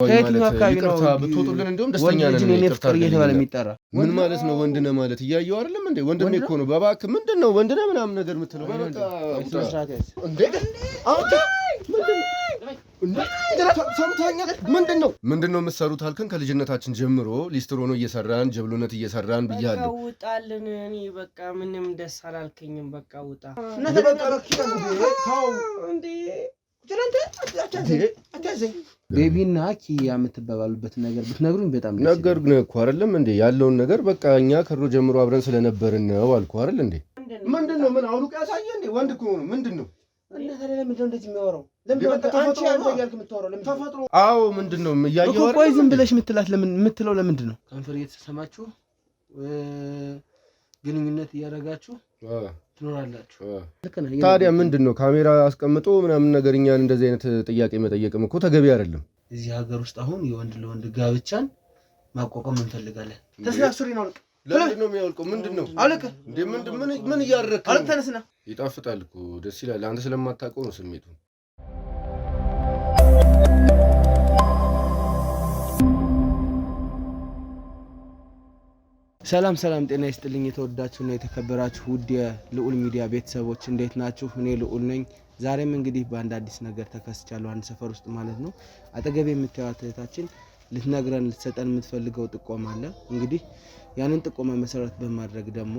ከየትኛው አካባቢ ነው ብትወጡልን እንደውም ደስተኛ ነን። ይቅርታ እየተባለ የሚጠራ ምን ማለት ነው? ወንድ ነህ ማለት እያየው አይደለም እንዴ? ወንድሜ እኮ ነው። በእባክህ ምንድነው ወንድ ነህ ምናምን ነገር የምትለው? በቃ እንዴ አንተ ምንድነው የምትሰሩት አልከን? ከልጅነታችን ጀምሮ ሊስትሮ ነው እየሰራን ጀብሎነት እየሰራን ብያለሁ። ውጣልን። እኔ በቃ ምንም ደስ አላልከኝም። በቃ ውጣ ቤቢና ኪያ የምትባባሉበት ነገር ብትነግሩኝ በጣም ደስ ነገር ግን እኮ አይደለም እንዴ ያለውን ነገር በቃ እኛ ከድሮ ጀምሮ አብረን ስለነበርን ነው አልኩ አይደል እንዴ? ምንድነው ምን አውልቆ ያሳየ እንዴ? ወንድ እኮ ነው። ምንድነው እና ታዲያ ለምንድነው እንደዚህ የሚያወራው? ለምን አንቺ አንተ እያልክ የምታወራው ለምን ተፈጥሮ? አዎ ምንድነው እያየው አይደል? ቆይ ዝም ብለሽ የምትለው ለምንድን ነው? ከንፈር እየተሰማችሁ ግንኙነት እያደረጋችሁ ትኖራላችሁ። ታዲያ ምንድነው ካሜራ አስቀምጦ ምናምን ነገር እኛን እንደዚህ አይነት ጥያቄ መጠየቅም እኮ ተገቢ አይደለም። እዚህ ሀገር ውስጥ አሁን የወንድ ለወንድ ጋብቻን ማቋቋም እንፈልጋለን። ተስናሱሪ ነው። ለምንድን ነው የሚያወልቀው? ምንድነው አለቀ እንዴ? ምን እያደረክ ነው? ተነስና ይጣፍጣል እኮ ደስ ይላል። አንተ ስለማታውቀው ነው ስሜቱ። ሰላም ጤና ይስጥልኝ። የተወዳችሁና የተከበራችሁ ውድ የልዑል ሚዲያ ቤተሰቦች እንዴት ናችሁ? እኔ ልዑል ነኝ። ዛሬም እንግዲህ በአንድ አዲስ ነገር ተከስቻለሁ፣ አንድ ሰፈር ውስጥ ማለት ነው። አጠገቤ የምታዩት እህታችን ልትሰጠን የምትፈልገው ጥቆማ አለ። እንግዲህ ያንን ጥቆማ መሰረት በማድረግ ደግሞ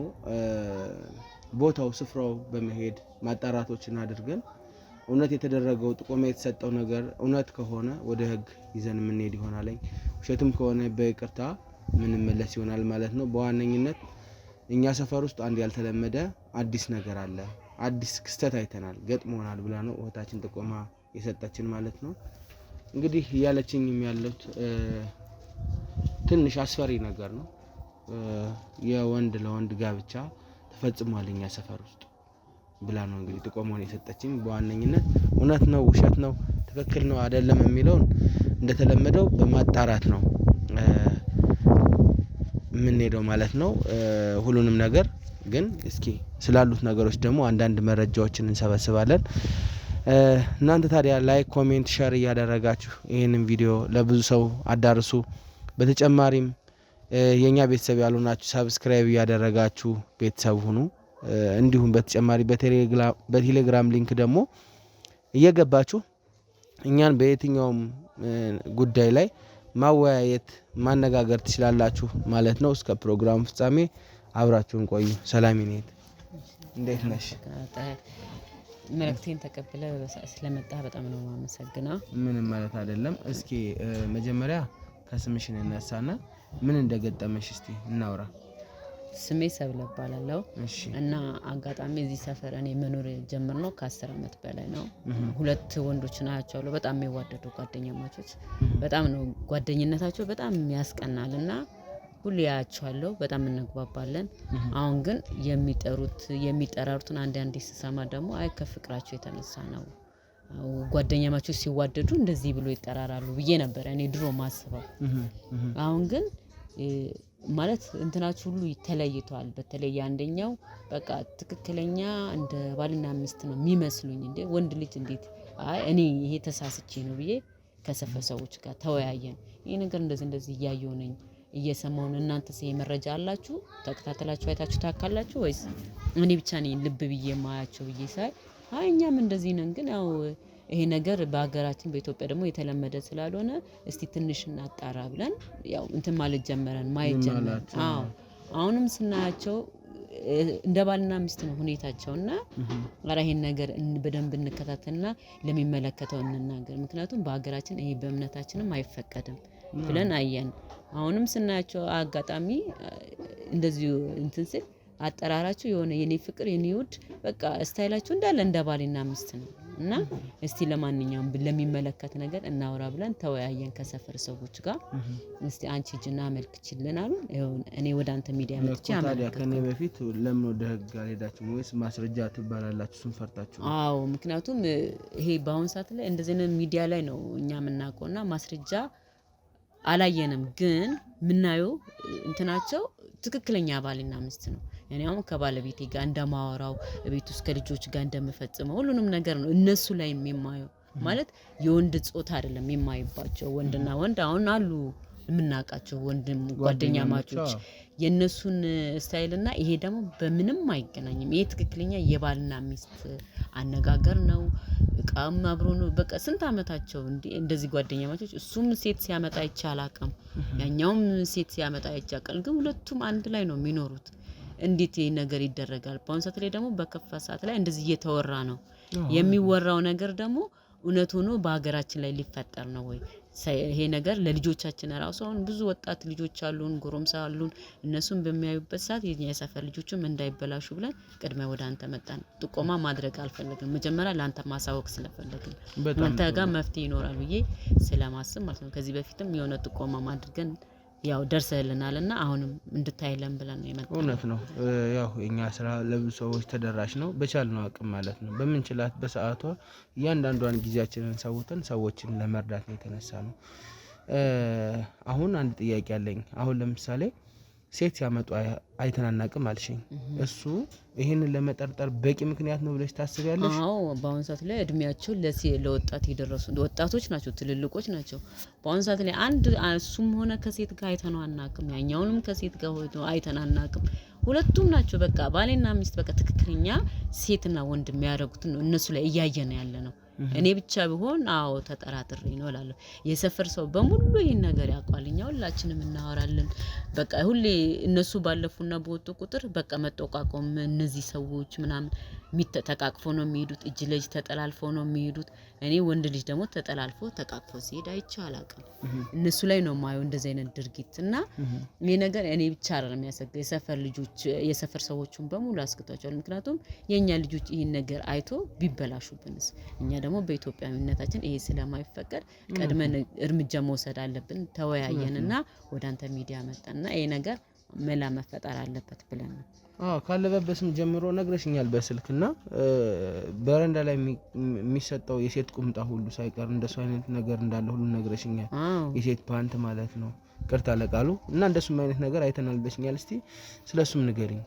ቦታው ስፍራው በመሄድ ማጣራቶችን አድርገን እውነት የተደረገው ጥቆማ የተሰጠው ነገር እውነት ከሆነ ወደ ሕግ ይዘን የምንሄድ ይሆናል። ውሸትም ከሆነ በይቅርታ ምንም መለስ ይሆናል ማለት ነው። በዋነኝነት እኛ ሰፈር ውስጥ አንድ ያልተለመደ አዲስ ነገር አለ፣ አዲስ ክስተት አይተናል፣ ገጥሞናል ብላ ነው እህታችን ጥቆማ የሰጠችን ማለት ነው። እንግዲህ ያለችኝም ያሉት ትንሽ አስፈሪ ነገር ነው። የወንድ ለወንድ ጋብቻ ተፈጽሟል እኛ ሰፈር ውስጥ ብላ ነው እንግዲህ ጥቆማውን የሰጠችኝ። በዋነኝነት እውነት ነው ውሸት ነው ትክክል ነው አይደለም የሚለውን እንደተለመደው በማጣራት ነው የምንሄደው ማለት ነው። ሁሉንም ነገር ግን እስኪ ስላሉት ነገሮች ደግሞ አንዳንድ መረጃዎችን እንሰበስባለን። እናንተ ታዲያ ላይክ፣ ኮሜንት፣ ሼር እያደረጋችሁ ይህንን ቪዲዮ ለብዙ ሰው አዳርሱ። በተጨማሪም የኛ ቤተሰብ ያልሆናችሁ ሰብስክራይብ እያደረጋችሁ ቤተሰብ ሁኑ። እንዲሁም በተጨማሪ በቴሌግራም ሊንክ ደግሞ እየገባችሁ እኛን በየትኛውም ጉዳይ ላይ ማወያየት ማነጋገር ትችላላችሁ ማለት ነው። እስከ ፕሮግራም ፍጻሜ አብራችሁን ቆዩ። ሰላሚኔት እንዴት ነሽ? መልእክቴን ተቀብለ ስለመጣ በጣም ነው የማመሰግነው። ምንም ማለት አይደለም። እስኪ መጀመሪያ ከስምሽን እናሳና ምን እንደገጠመሽ እስቲ እናውራ። ስሜ ሰብለ እባላለሁ እና አጋጣሚ እዚህ ሰፈር እኔ መኖር ጀምርነው ከ10 አመት በላይ ነው። ሁለት ወንዶች ናቸው በጣም የሚዋደዱ ጓደኛማቾች። በጣም ነው ጓደኝነታቸው በጣም ያስቀናልና ሁሉ ያያቸዋለሁ፣ በጣም እንግባባለን። አሁን ግን የሚጠራሩትን አንድ ሲሰማ ደግሞ አይ ከፍቅራቸው የተነሳ ነው ጓደኛማቾች ሲዋደዱ እንደዚህ ብሎ ይጠራራሉ ብዬ ነበር እኔ ድሮ ማስበው። አሁን ግን ማለት እንትናችሁ ሁሉ ተለይቷል። በተለይ አንደኛው በቃ ትክክለኛ እንደ ባልና ሚስት ነው የሚመስሉኝ። እንደ ወንድ ልጅ እንዴት አይ እኔ ይሄ ተሳስቼ ነው ብዬ ከሰፈር ሰዎች ጋር ተወያየን። ይሄ ነገር እንደዚህ እያየሁ ነኝ እየሰማሁ ነው። እናንተስ ይሄ መረጃ አላችሁ? ተከታተላችሁ አይታችሁ ታውቃላችሁ ወይስ እኔ ብቻ ነኝ ልብ ብዬ ማያቸው ብዬ ሳይ አይ እኛም እንደዚህ ነን። ግን ያው ይሄ ነገር በአገራችን በኢትዮጵያ ደግሞ የተለመደ ስላልሆነ እስቲ ትንሽ እናጣራ ብለን ያው እንትን ማለት ጀመረን ማየት ጀመረን። አሁንም ስናያቸው እንደ ባልና ሚስት ነው ሁኔታቸውና አራ ይሄን ነገር በደንብ እንከታተልና ለሚመለከተው እንናገር። ምክንያቱም በአገራችን ይሄ በእምነታችንም አይፈቀድም ብለን አየን። አሁንም ስናያቸው አጋጣሚ እንደዚህ እንትን ሲል አጠራራቸው የሆነ የኔ ፍቅር የኔ ውድ በቃ ስታይላቸው እንዳለ እንደ ባልና ሚስት ነው። እና እስቲ ለማንኛውም ለሚመለከት ነገር እናውራ ብለን ተወያየን ከሰፈር ሰዎች ጋር። እስቲ አንቺ ጅና አመልክችልን አሉ። እኔ ወደ አንተ ሚዲያ መጥቼ ታዲያ ከኔ በፊት ለምን ወደ ህግ አልሄዳችሁም ወይስ ማስረጃ ትባላላችሁ እሱን ፈርታችሁ? አዎ ምክንያቱም ይሄ በአሁን ሰዓት ላይ እንደዚህ ነው ሚዲያ ላይ ነው እኛ የምናውቀውና ማስረጃ አላየንም። ግን ምናየው እንትናቸው ትክክለኛ ባልና ሚስት ነው። እኔ አሁን ከባለቤቴ ጋር እንደማወራው ቤት ውስጥ ከልጆች ጋር እንደምፈጽመው ሁሉንም ነገር ነው እነሱ ላይ የሚማየው። ማለት የወንድ ጾታ አይደለም የማይባቸው ወንድና ወንድ አሁን አሉ የምናውቃቸው ወንድም ጓደኛማቾች የነሱን ስታይል እና ይሄ ደግሞ በምንም አይገናኝም። ይሄ ትክክለኛ የባልና ሚስት አነጋገር ነው። እቃም አብሮ ነው። በቃ ስንት አመታቸው እንደዚህ ጓደኛማቾች እሱም ሴት ሲያመጣ አይቻላቅም ያኛውም ሴት ሲያመጣ አይቻቀል ግን ሁለቱም አንድ ላይ ነው የሚኖሩት። እንዴት ይሄ ነገር ይደረጋል? በአሁን ሰዓት ላይ ደግሞ በከፋ ሰዓት ላይ እንደዚህ እየተወራ ነው። የሚወራው ነገር ደግሞ እውነት ሆኖ በሀገራችን ላይ ሊፈጠር ነው ወይ? ይሄ ነገር ለልጆቻችን ራሱ አሁን ብዙ ወጣት ልጆች አሉን ጎረምሳ አሉን እነሱን በሚያዩበት ሰዓት የኛ የሰፈር ልጆችም እንዳይበላሹ ብለን ቅድመ ወደ አንተ መጣን። ጥቆማ ማድረግ አልፈለግንም መጀመሪያ ለአንተ ማሳወቅ ስለፈለግን አንተ ጋር መፍትሄ ይኖራል ብዬ ስለማስብ ማለት ነው። ከዚህ በፊትም የሆነ ጥቆማ ማድረግን ያው ደርሰልናልና አሁንም እንድታይለን ብለን ነው የመጣው። እውነት ነው። ያው የኛ ስራ ለብዙ ሰዎች ተደራሽ ነው በቻልነው አቅም ማለት ነው። በምንችላት በሰዓቷ እያንዳንዷን ጊዜያችንን ሰውተን ሰዎችን ለመርዳት ነው የተነሳነው። አሁን አንድ ጥያቄ አለኝ። አሁን ለምሳሌ ሴት ሲያመጡ አይተናናቅም አልሽኝ። እሱ ይሄንን ለመጠርጠር በቂ ምክንያት ነው ብለሽ ታስቢያለሽ? አዎ በአሁን ሰዓት ላይ እድሜያቸው ለወጣት የደረሱ ወጣቶች ናቸው ትልልቆች ናቸው። በአሁን ሰዓት ላይ አንድ እሱም ሆነ ከሴት ጋር አይተነው አናቅም ያኛውንም ከሴት ጋር ሆይቶ አይተናናቅም። ሁለቱም ናቸው በቃ ባሌና ሚስት በቃ ትክክለኛ ሴትና ወንድ የሚያደርጉት ነው እነሱ ላይ እያየን ያለ ነው። እኔ ብቻ ቢሆን አዎ ተጠራጥሬ ነው እላለሁ። የሰፈር ሰው በሙሉ ይሄን ነገር ያውቃል። እኛ ሁላችንም እናወራለን። በቃ ሁሌ እነሱ ባለፉና በወጡ ቁጥር በቃ መጠቋቆም እነዚህ ሰዎች ምናምን ተቃቅፎ ነው የሚሄዱት እጅ ለእጅ ተጠላልፎ ነው የሚሄዱት። እኔ ወንድ ልጅ ደግሞ ተጠላልፎ ተቃቅፎ ሲሄድ አይቼ አላውቅም። እነሱ ላይ ነው ማየው እንደዚህ አይነት ድርጊት እና ይሄ ነገር እኔ ብቻ አይደለም የሚያሰጋው የሰፈር ልጆች የሰፈር ሰዎችን በሙሉ አስክቷቸዋል። ምክንያቱም የኛ ልጆች ይሄን ነገር አይቶ ቢበላሹብንስ እኛ ደግሞ በኢትዮጵያዊነታችን ይሄ ስለማይፈቀድ ቀድመን እርምጃ መውሰድ አለብን። ተወያየንና ወደ አንተ ሚዲያ መጣና ይሄ ነገር መላ መፈጠር አለበት ብለን ነው። ካለበበስም ጀምሮ ነግረሽኛል በስልክና በረንዳ ላይ የሚሰጠው የሴት ቁምጣ ሁሉ ሳይቀር እንደሱ አይነት ነገር እንዳለ ሁሉ ነግረሽኛል። የሴት ፓንት ማለት ነው። ቅርታ ለቃሉ እና እንደሱም አይነት ነገር አይተናል ብለሽኛል። እስቲ ስለሱም ንገሪኝ።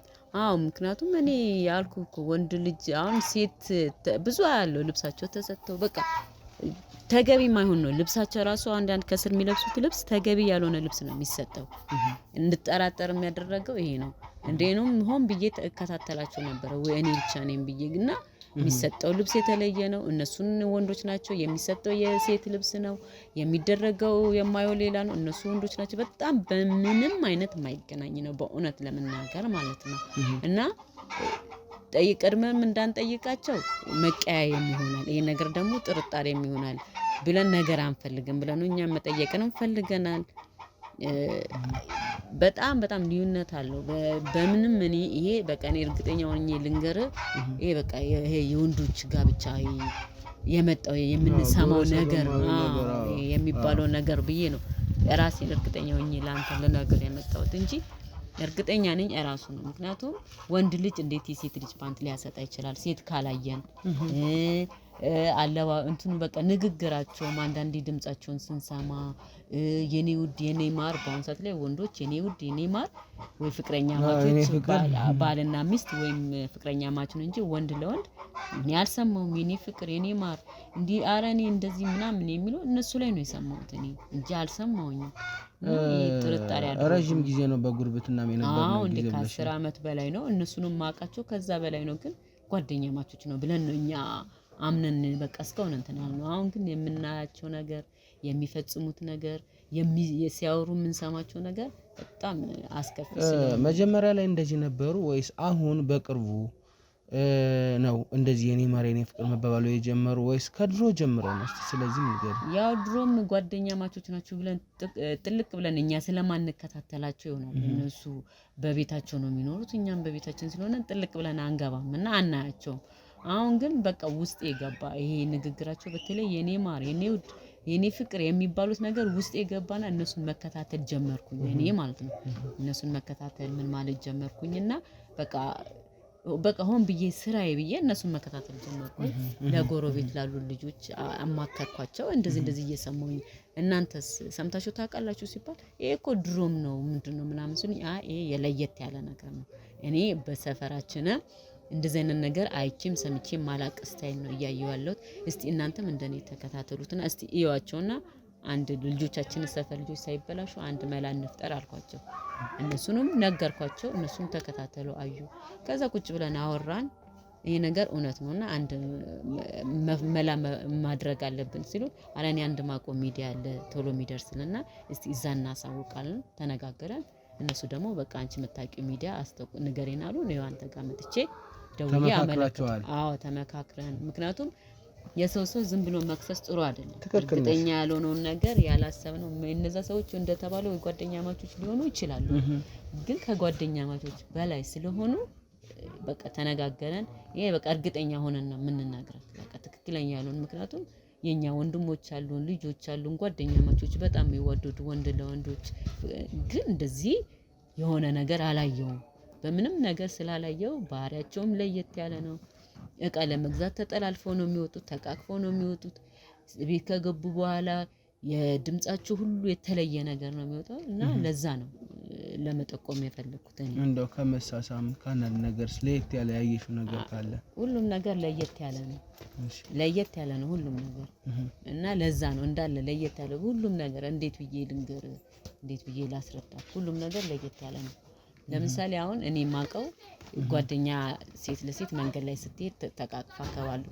ምክንያቱም እኔ ያልኩ እኮ ወንድ ልጅ አሁን ሴት ብዙ ያለው ልብሳቸው ተሰጥተው በቃ ተገቢ ማይሆን ነው ልብሳቸው ራሱ አንዳንድ ከስር የሚለብሱት ልብስ ተገቢ ያልሆነ ልብስ ነው የሚሰጠው። እንድጠራጠር የሚያደርገው ይሄ ነው። እንደኔም ሆን ብዬ ተከታተላቸው ነበር ወይ እኔ ብቻ ነኝ ብዬ ግና የሚሰጠው ልብስ የተለየ ነው። እነሱን ወንዶች ናቸው የሚሰጠው የሴት ልብስ ነው የሚደረገው የማየው ሌላ ነው። እነሱ ወንዶች ናቸው በጣም በምንም አይነት የማይገናኝ ነው በእውነት ለመናገር ማለት ነው። እና ቀድመን እንዳንጠይቃቸው መቀያየም ይሆናል። ይሄ ነገር ደግሞ ጥርጣሬም ይሆናል ብለን ነገር አንፈልግም ብለን ነው እኛም መጠየቅንም ፈልገናል። በጣም በጣም ልዩነት አለው። በምንም እኔ ይሄ በቃ እኔ እርግጠኛ ሆኜ ልንገር ይሄ በቃ ይሄ የወንዶች ጋብቻ የመጣው የምንሰማው ነገር የሚባለው ነገር ብዬ ነው ራሴን እርግጠኛ ሆኜ ላንተ ልነግር የመጣሁት እንጂ እርግጠኛ ነኝ እራሱ ነው። ምክንያቱም ወንድ ልጅ እንዴት የሴት ልጅ ፓንት ሊያሰጣ ይችላል? ሴት ካላየን አለባ እንትኑ በቃ ንግግራቸውም አንዳንዴ ድምጻቸውን ስንሰማ የኔ ውድ የኔ ማር በአሁን ሰዓት ላይ ወንዶች የኔ ውድ የኔ ማር ወይ ፍቅረኛ ማቾች ባልና ሚስት ወይም ፍቅረኛ ማች ነው እንጂ ወንድ ለወንድ እኔ አልሰማሁም። የኔ ፍቅር የኔ ማር እንዲህ ኧረ እኔ እንደዚህ ምናምን የሚለው እነሱ ላይ ነው የሰማሁት እኔ እንጂ አልሰማሁኝም። ጥርጣሬ አለ። ረጅም ጊዜ ነው በጉርብትና የነበረው ጊዜ ከ10 አመት በላይ ነው። እነሱንም ማቃቸው ከዛ በላይ ነው። ግን ጓደኛ ማቾች ነው ብለን ነው እኛ አምነን በቃ እስካሁን እንትን ያልነው። አሁን ግን የምናያቸው ነገር የሚፈጽሙት ነገር ሲያወሩ የምንሰማቸው ነገር በጣም አስከፊ ስለሆነ መጀመሪያ ላይ እንደዚህ ነበሩ ወይስ አሁን በቅርቡ ነው እንደዚህ የኔ ማር የኔ ፍቅር መባባሉ የጀመሩ ወይስ ከድሮ ጀምረው ነው? ስለዚህ ነገር ያው ድሮም ጓደኛ ማቾች ናቸው ብለን ጥልቅ ብለን እኛ ስለማንከታተላቸው ይሆናል። እነሱ በቤታቸው ነው የሚኖሩት እኛም በቤታችን ስለሆነ ጥልቅ ብለን አንገባም እና አናያቸውም። አሁን ግን በቃ ውስጥ የገባ ይሄ ንግግራቸው በተለይ የኔ ማር የኔ ውድ የኔ ፍቅር የሚባሉት ነገር ውስጥ የገባና እነሱን መከታተል ጀመርኩኝ እኔ ማለት ነው። እነሱን መከታተል ምን ማለት ጀመርኩኝና በቃ ሆን ብዬ ስራዬ ብዬ እነሱን መከታተል ጀመርኩኝ። ለጎረቤት ላሉ ልጆች አማከርኳቸው እንደዚህ እየሰማሁኝ እናንተስ ሰምታችሁ ታውቃላችሁ ሲባል ይሄ እኮ ድሮም ነው ምንድነው ምናምን ሲሉኝ ይሄ የለየት ያለ ነገር ነው። እኔ በሰፈራችን እንደዚህ አይነት ነገር አይቼም ሰምቼም ማላቅ ስታይል ነው እያየሁ ያለሁት። እስቲ እናንተም እንደኔ ተከታተሉትና እስቲ እዩዋቸውና አንድ ልጆቻችን ሰፈር ልጆች ሳይበላሹ አንድ መላ እንፍጠር አልኳቸው። እነሱንም ነገርኳቸው። እነሱም ተከታተሉ አዩ። ከዛ ቁጭ ብለን አወራን። ይሄ ነገር እውነት ነውና አንድ መላ ማድረግ አለብን ሲሉ አላኔ አንድ ማቆ ሚዲያ አለ ቶሎ የሚደርስልና እስቲ እዛ እናሳውቃለን ተነጋገረን። እነሱ ደግሞ በቃ አንቺ የምታውቂው ሚዲያ ንገሪን አሉ። ነው አንተ ጋር መጥቼ ደውዬ አመለከትኩ። አዎ ተመካክረን። ምክንያቱም የሰው ዝም ብሎ መክሰስ ጥሩ አይደለም። እርግጠኛ ያልሆነውን ነገር ያላሰብነው እነዛ ሰዎች እንደተባለው ጓደኛ ማቾች ሊሆኑ ይችላሉ። ግን ከጓደኛ ማቾች በላይ ስለሆኑ በቃ ተነጋገረን። ይሄ በቃ እርግጠኛ ሆነን ነው የምንናገረው። በቃ ትክክለኛ ያልሆነ ምክንያቱም የኛ ወንድሞች አሉን ልጆች አሉን ጓደኛ ማቾች በጣም የሚወደዱ ወንድ ለወንዶች ግን እንደዚህ የሆነ ነገር አላየውም። በምንም ነገር ስላላየው ባህሪያቸውም ለየት ያለ ነው። እቃ ለመግዛት ተጠላልፈው ነው የሚወጡት፣ ተቃቅፈው ነው የሚወጡት። ቤት ከገቡ በኋላ የድምጻቸው ሁሉ የተለየ ነገር ነው የሚወጣው እና ለዛ ነው ለመጠቆም የፈለኩት። እንደው ከመሳሳም ካናል ነገር ለየት ያለ ያየሽው ነገር ካለ? ሁሉም ነገር ለየት ያለ ነው። ለየት ያለ ነው ሁሉም ነገር እና ለዛ ነው እንዳለ ለየት ያለ ሁሉም ነገር። እንዴት ብዬ ልንገር፣ እንዴት ብዬ ላስረዳ? ሁሉም ነገር ለየት ያለ ነው። ለምሳሌ አሁን እኔ ማቀው ጓደኛ ሴት ለሴት መንገድ ላይ ስትሄድ ተቃቅፋ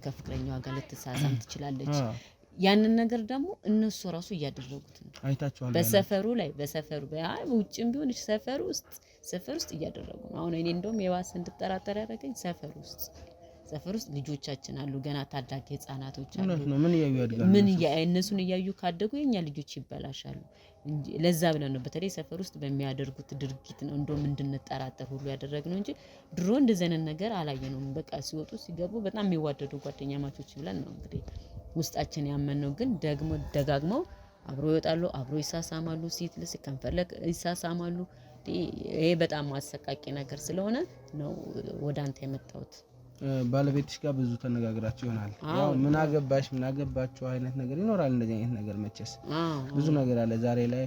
ከፍቅረኛዋ ጋር ልትሳሳም ትችላለች። ያንን ነገር ደግሞ እነሱ ራሱ እያደረጉት ነው። አይታችኋል? በሰፈሩ ውጭም ቢሆን ሰፈር ውስጥ እያደረጉ ነው። አሁን እኔ እንደውም የባሰ እንድጠራጠር ያደረገኝ ሰፈር ውስጥ ልጆቻችን አሉ፣ ገና ታዳጊ ህፃናቶች አሉ። ምን እያዩ ያድጋሉ? እነሱን እያዩ ካደጉ የኛ ልጆች ይበላሻሉ። ለዛ ብለን ነው በተለይ ሰፈር ውስጥ በሚያደርጉት ድርጊት ነው እንደውም እንድንጠራጠር ሁሉ ያደረግነው እንጂ ድሮ እንደዚህ አይነት ነገር አላየነውም። በቃ ሲወጡ ሲገቡ በጣም የሚዋደዱ ጓደኛ ማቾች ብለን ነው እንግዲህ ውስጣችን ያመነው። ግን ደግሞ ደጋግመው አብሮ ይወጣሉ፣ አብሮ ይሳሳማሉ፣ ሴት ልጅ ከንፈለክ ይሳሳማሉ። ይሄ በጣም አሰቃቂ ነገር ስለሆነ ነው ወደ አንተ የመጣሁት። ባለቤትሽ ጋር ብዙ ተነጋግራችሁ ይሆናል። ያው ምን አገባችሁ አይነት ነገር ይኖራል። እንደዚህ አይነት ነገር መቼስ ብዙ ነገር አለ። ዛሬ ላይ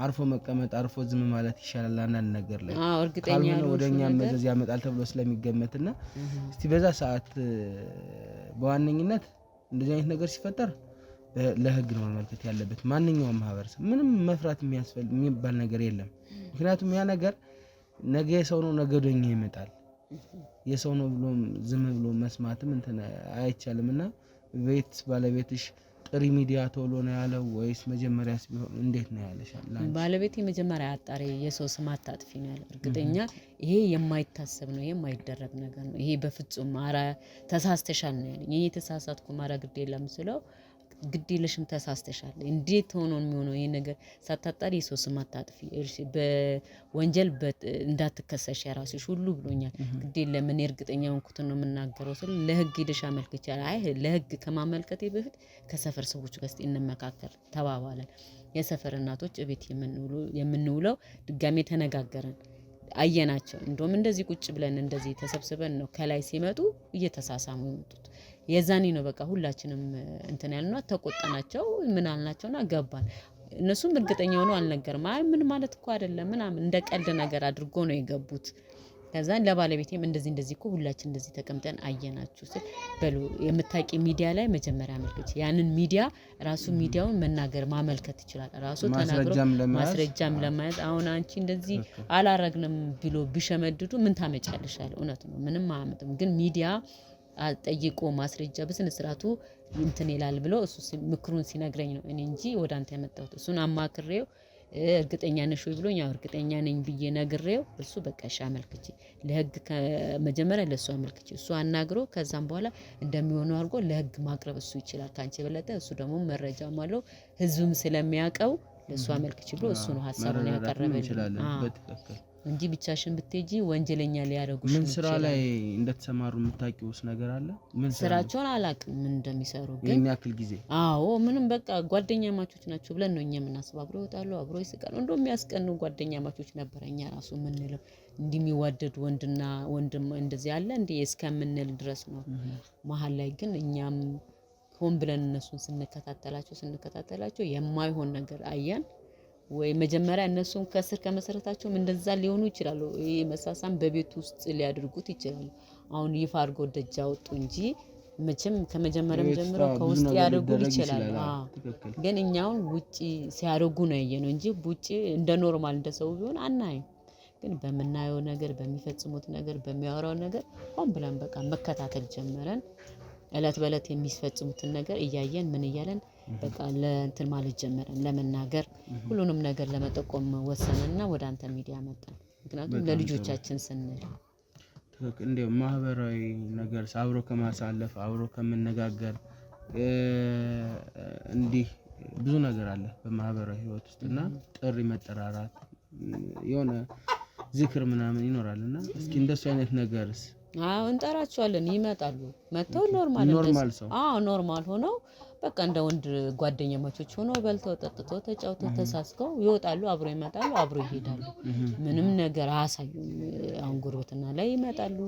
አርፎ መቀመጥ አርፎ ዝም ማለት ይሻላል አንዳንድ ነገር ላይ። እርግጠኛ ነው ወደኛ መዘዝ ያመጣል ተብሎ ስለሚገመትና እስቲ በዛ ሰዓት በዋነኝነት እንደዚህ አይነት ነገር ሲፈጠር ለህግ ነው መመልከት ያለበት ማንኛውም ማህበረሰብ። ምንም መፍራት የሚባል ነገር የለም። ምክንያቱም ያ ነገር ነገ የሰው ነው፣ ነገ ወደኛ ይመጣል። የሰው ነው ብሎ ዝም ብሎ መስማትም እንትን አይቻልምና ቤት ባለቤትሽ ጥሪ ሚዲያ ቶሎ ነው ያለው ወይስ መጀመሪያስ ቢሆን እንዴት ነው ያለሽ? ባለቤቴ መጀመሪያ አጣሪ የሰው ስም አታጥፊ ነው ያለው። እርግጠኛ ይሄ የማይታሰብ ነው፣ የማይደረግ ነገር ነው። ይሄ በፍጹም አራ ተሳስተሻል ነው ያለኝ። ይሄ ተሳሳትኩ ማራ ግድ የለም ስለው ግድ የለሽም ተሳስተሻል፣ እንዴት ሆኖ የሚሆነው ይሄ ነገር ሳታጣሪ የሰው ስም አታጥፊ፣ በወንጀል እንዳትከሰሽ ያራስሽ ሁሉ ብሎኛል። ግድ የለም እኔ እርግጠኛ ሆንኩትን ነው የምናገረው ስለ ለህግ ሄደሽ አመልክቻለሁ። አይ ለህግ ከማመልከቴ በፊት ከሰፈር ሰዎች ጋር እንመካከር ተባባለን። የሰፈር እናቶች እቤት የምንውለው ድጋሜ ተነጋገረን። አየናቸው። እንደውም እንደዚህ ቁጭ ብለን እንደዚህ ተሰብስበን ነው ከላይ ሲመጡ እየተሳሳሙ የመጡት። የዛኔ ነው በቃ ሁላችንም እንትን ያልነው። ተቆጣናቸው፣ ምን አልናቸውና ገባን። እነሱም እርግጠኛ ሆነው አልነገርም። አይ ምን ማለት እኮ አይደለም ምናምን እንደ ቀልድ ነገር አድርጎ ነው የገቡት። ከዛን ለባለቤቴም እንደዚህ እኮ ሁላችን እንደዚህ ተቀምጠን አየናችሁ ስል በሉ የምታቂ ሚዲያ ላይ መጀመሪያ አመልክች። ያንን ሚዲያ ራሱ ሚዲያውን መናገር ማመልከት ይችላል። ራሱ ተናግሮ ማስረጃም ለማያዝ አሁን አንቺ እንደዚህ አላረግንም ብሎ ቢሸመድዱ ምን ታመጫለሻል? እውነት ነው ምንም አያመጣም። ግን ሚዲያ ጠይቆ ማስረጃ በስነ ስርዓቱ እንትን ይላል ብሎ እሱ ምክሩን ሲነግረኝ ነው እኔ እንጂ ወደ አንተ ያመጣሁት። እሱን አማክሬው እርግጠኛ ነሽ ወይ ብሎኝ እርግጠኛ ነኝ ብዬ ነግሬው እሱ በቃ እሺ አመልክቼ ለህግ መጀመሪያ ለሱ አመልክቼ እሱ አናግሮ ከዛም በኋላ እንደሚሆነው አድርጎ ለህግ ማቅረብ እሱ ይችላል ካንቺ የበለጠ። እሱ ደግሞ መረጃም አለው ህዝብም ስለሚያውቀው ለሱ አመልክቼ ብሎ እሱ ነው ሐሳቡን ያቀረበልኝ እንጂ ብቻሽን ብትጂ ወንጀለኛ ሊያደርጉሽ። ምን ስራ ላይ እንደተሰማሩ የምታውቂውስ ነገር አለ? ምን ስራቸውን አላውቅም ምን እንደሚሰሩ ግን ምን ያክል ጊዜ? አዎ ምንም በቃ ጓደኛ ማቾች ናቸው ብለን ነው እኛ የምናስበው። አብሮ ይወጣሉ፣ አብሮ ይስቃሉ። እንደው የሚያስቀኑ ጓደኛ ማቾች ነበር እኛ ራሱ የምንለው። እንዲህ የሚዋደድ ወንድና ወንድም እንደዚህ አለ እንዴ እስከምንል ድረስ ነው። መሀል ላይ ግን እኛም ሆን ብለን እነሱን ስንከታተላቸው የማይሆን ነገር አያን። ወይ መጀመሪያ እነሱን ከስር ከመሰረታቸውም እንደዛ ሊሆኑ ይችላሉ። ይሄ መሳሳም በቤት ውስጥ ሊያደርጉት ይችላሉ። አሁን ይፋ አድርገው ደጅ አወጡ እንጂ መቼም ከመጀመሪያም ጀምሮ ከውስጥ ያደርጉ ይችላል። ግን እኛውን ውጪ ሲያደርጉ ነው ያየነው እንጂ ውጪ እንደ ኖርማል እንደ ሰው ቢሆን አናይም። ግን በመናየው ነገር በሚፈጽሙት ነገር በሚያወራው ነገር ሆን ብለን በቃ መከታተል ጀመረን። እለት በእለት የሚፈጽሙትን ነገር እያየን ምን እያለን በቃ ለእንትን ማለት ጀመረን ለመናገር ሁሉንም ነገር ለመጠቆም ወሰነና ወደ አንተ ሚዲያ መጣን። ምክንያቱም ለልጆቻችን ስንል እንደው ማህበራዊ ነገር አብሮ ከማሳለፍ አብሮ ከመነጋገር እንዲህ ብዙ ነገር አለ በማህበራዊ ህይወት ውስጥና ጥሪ መጠራራት የሆነ ዚክር ምናምን ይኖራልና እስኪ እንደሱ አይነት ነገርስ እንጠራቸዋለን ይመጣሉ መጥተው ኖርማል ሰው ኖርማል ሆነው በቃ እንደ ወንድ ጓደኛማቾች ሆነው በልተው ጠጥተው ተጫውተው ተሳስከው ይወጣሉ አብሮ ይመጣሉ አብሮ ይሄዳሉ። ምንም ነገር አያሳዩም። አሁን ጉርብትና ላይ ይመጣሉ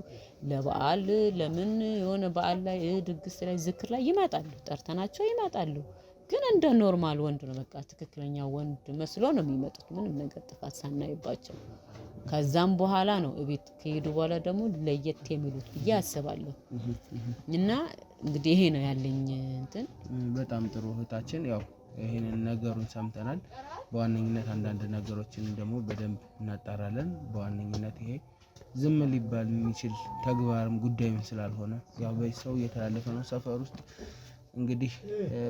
ለበዓል ለምን የሆነ በዓል ላይ ድግስ ላይ ዝክር ላይ ይመጣሉ ጠርተናቸው ይመጣሉ። ግን እንደ ኖርማል ወንድ ነው በቃ ትክክለኛ ወንድ መስሎ ነው የሚመጡት ምንም ነገር ጥፋት ሳናይባቸው። ከዛም በኋላ ነው እቤት ከሄዱ በኋላ ደግሞ ለየት የሚሉት ብዬ አስባለሁ። እና እንግዲህ ይሄ ነው ያለኝ እንትን በጣም ጥሩ እህታችን ያው ይሄንን ነገሩን ሰምተናል። በዋነኝነት አንዳንድ ነገሮችን ደግሞ በደንብ እናጣራለን። በዋነኝነት ይሄ ዝም ሊባል የሚችል ተግባርም ጉዳይም ስላልሆነ ያው በሰው እየተላለፈ ነው ሰፈር ውስጥ እንግዲህ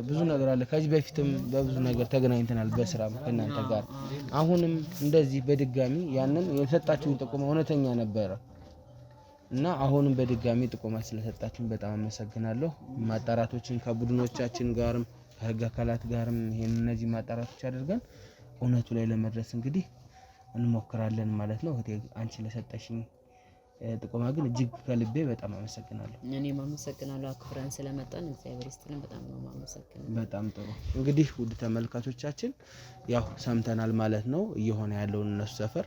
ብዙ ነገር አለ። ከዚህ በፊትም በብዙ ነገር ተገናኝተናል በስራም ከእናንተ ጋር አሁንም እንደዚህ በድጋሚ ያንን የሰጣችሁን ጥቆማ እውነተኛ ነበረ እና አሁንም በድጋሚ ጥቆማ ስለሰጣችሁን በጣም አመሰግናለሁ። ማጣራቶችን ከቡድኖቻችን ጋርም ከህግ አካላት ጋርም ይሄን እነዚህ ማጣራቶች አድርገን እውነቱ ላይ ለመድረስ እንግዲህ እንሞክራለን ማለት ነው። እህቴ አንቺ ለሰጠሽኝ ጥቆማ ግን እጅግ ከልቤ በጣም አመሰግናለሁ። እኔም አመሰግናለሁ አክብረን ስለመጣን እግዚአብሔር ይስጥልን በጣም ነው የማመሰግነው። በጣም ጥሩ እንግዲህ ውድ ተመልካቾቻችን ያው ሰምተናል ማለት ነው እየሆነ ያለውን እነሱ ሰፈር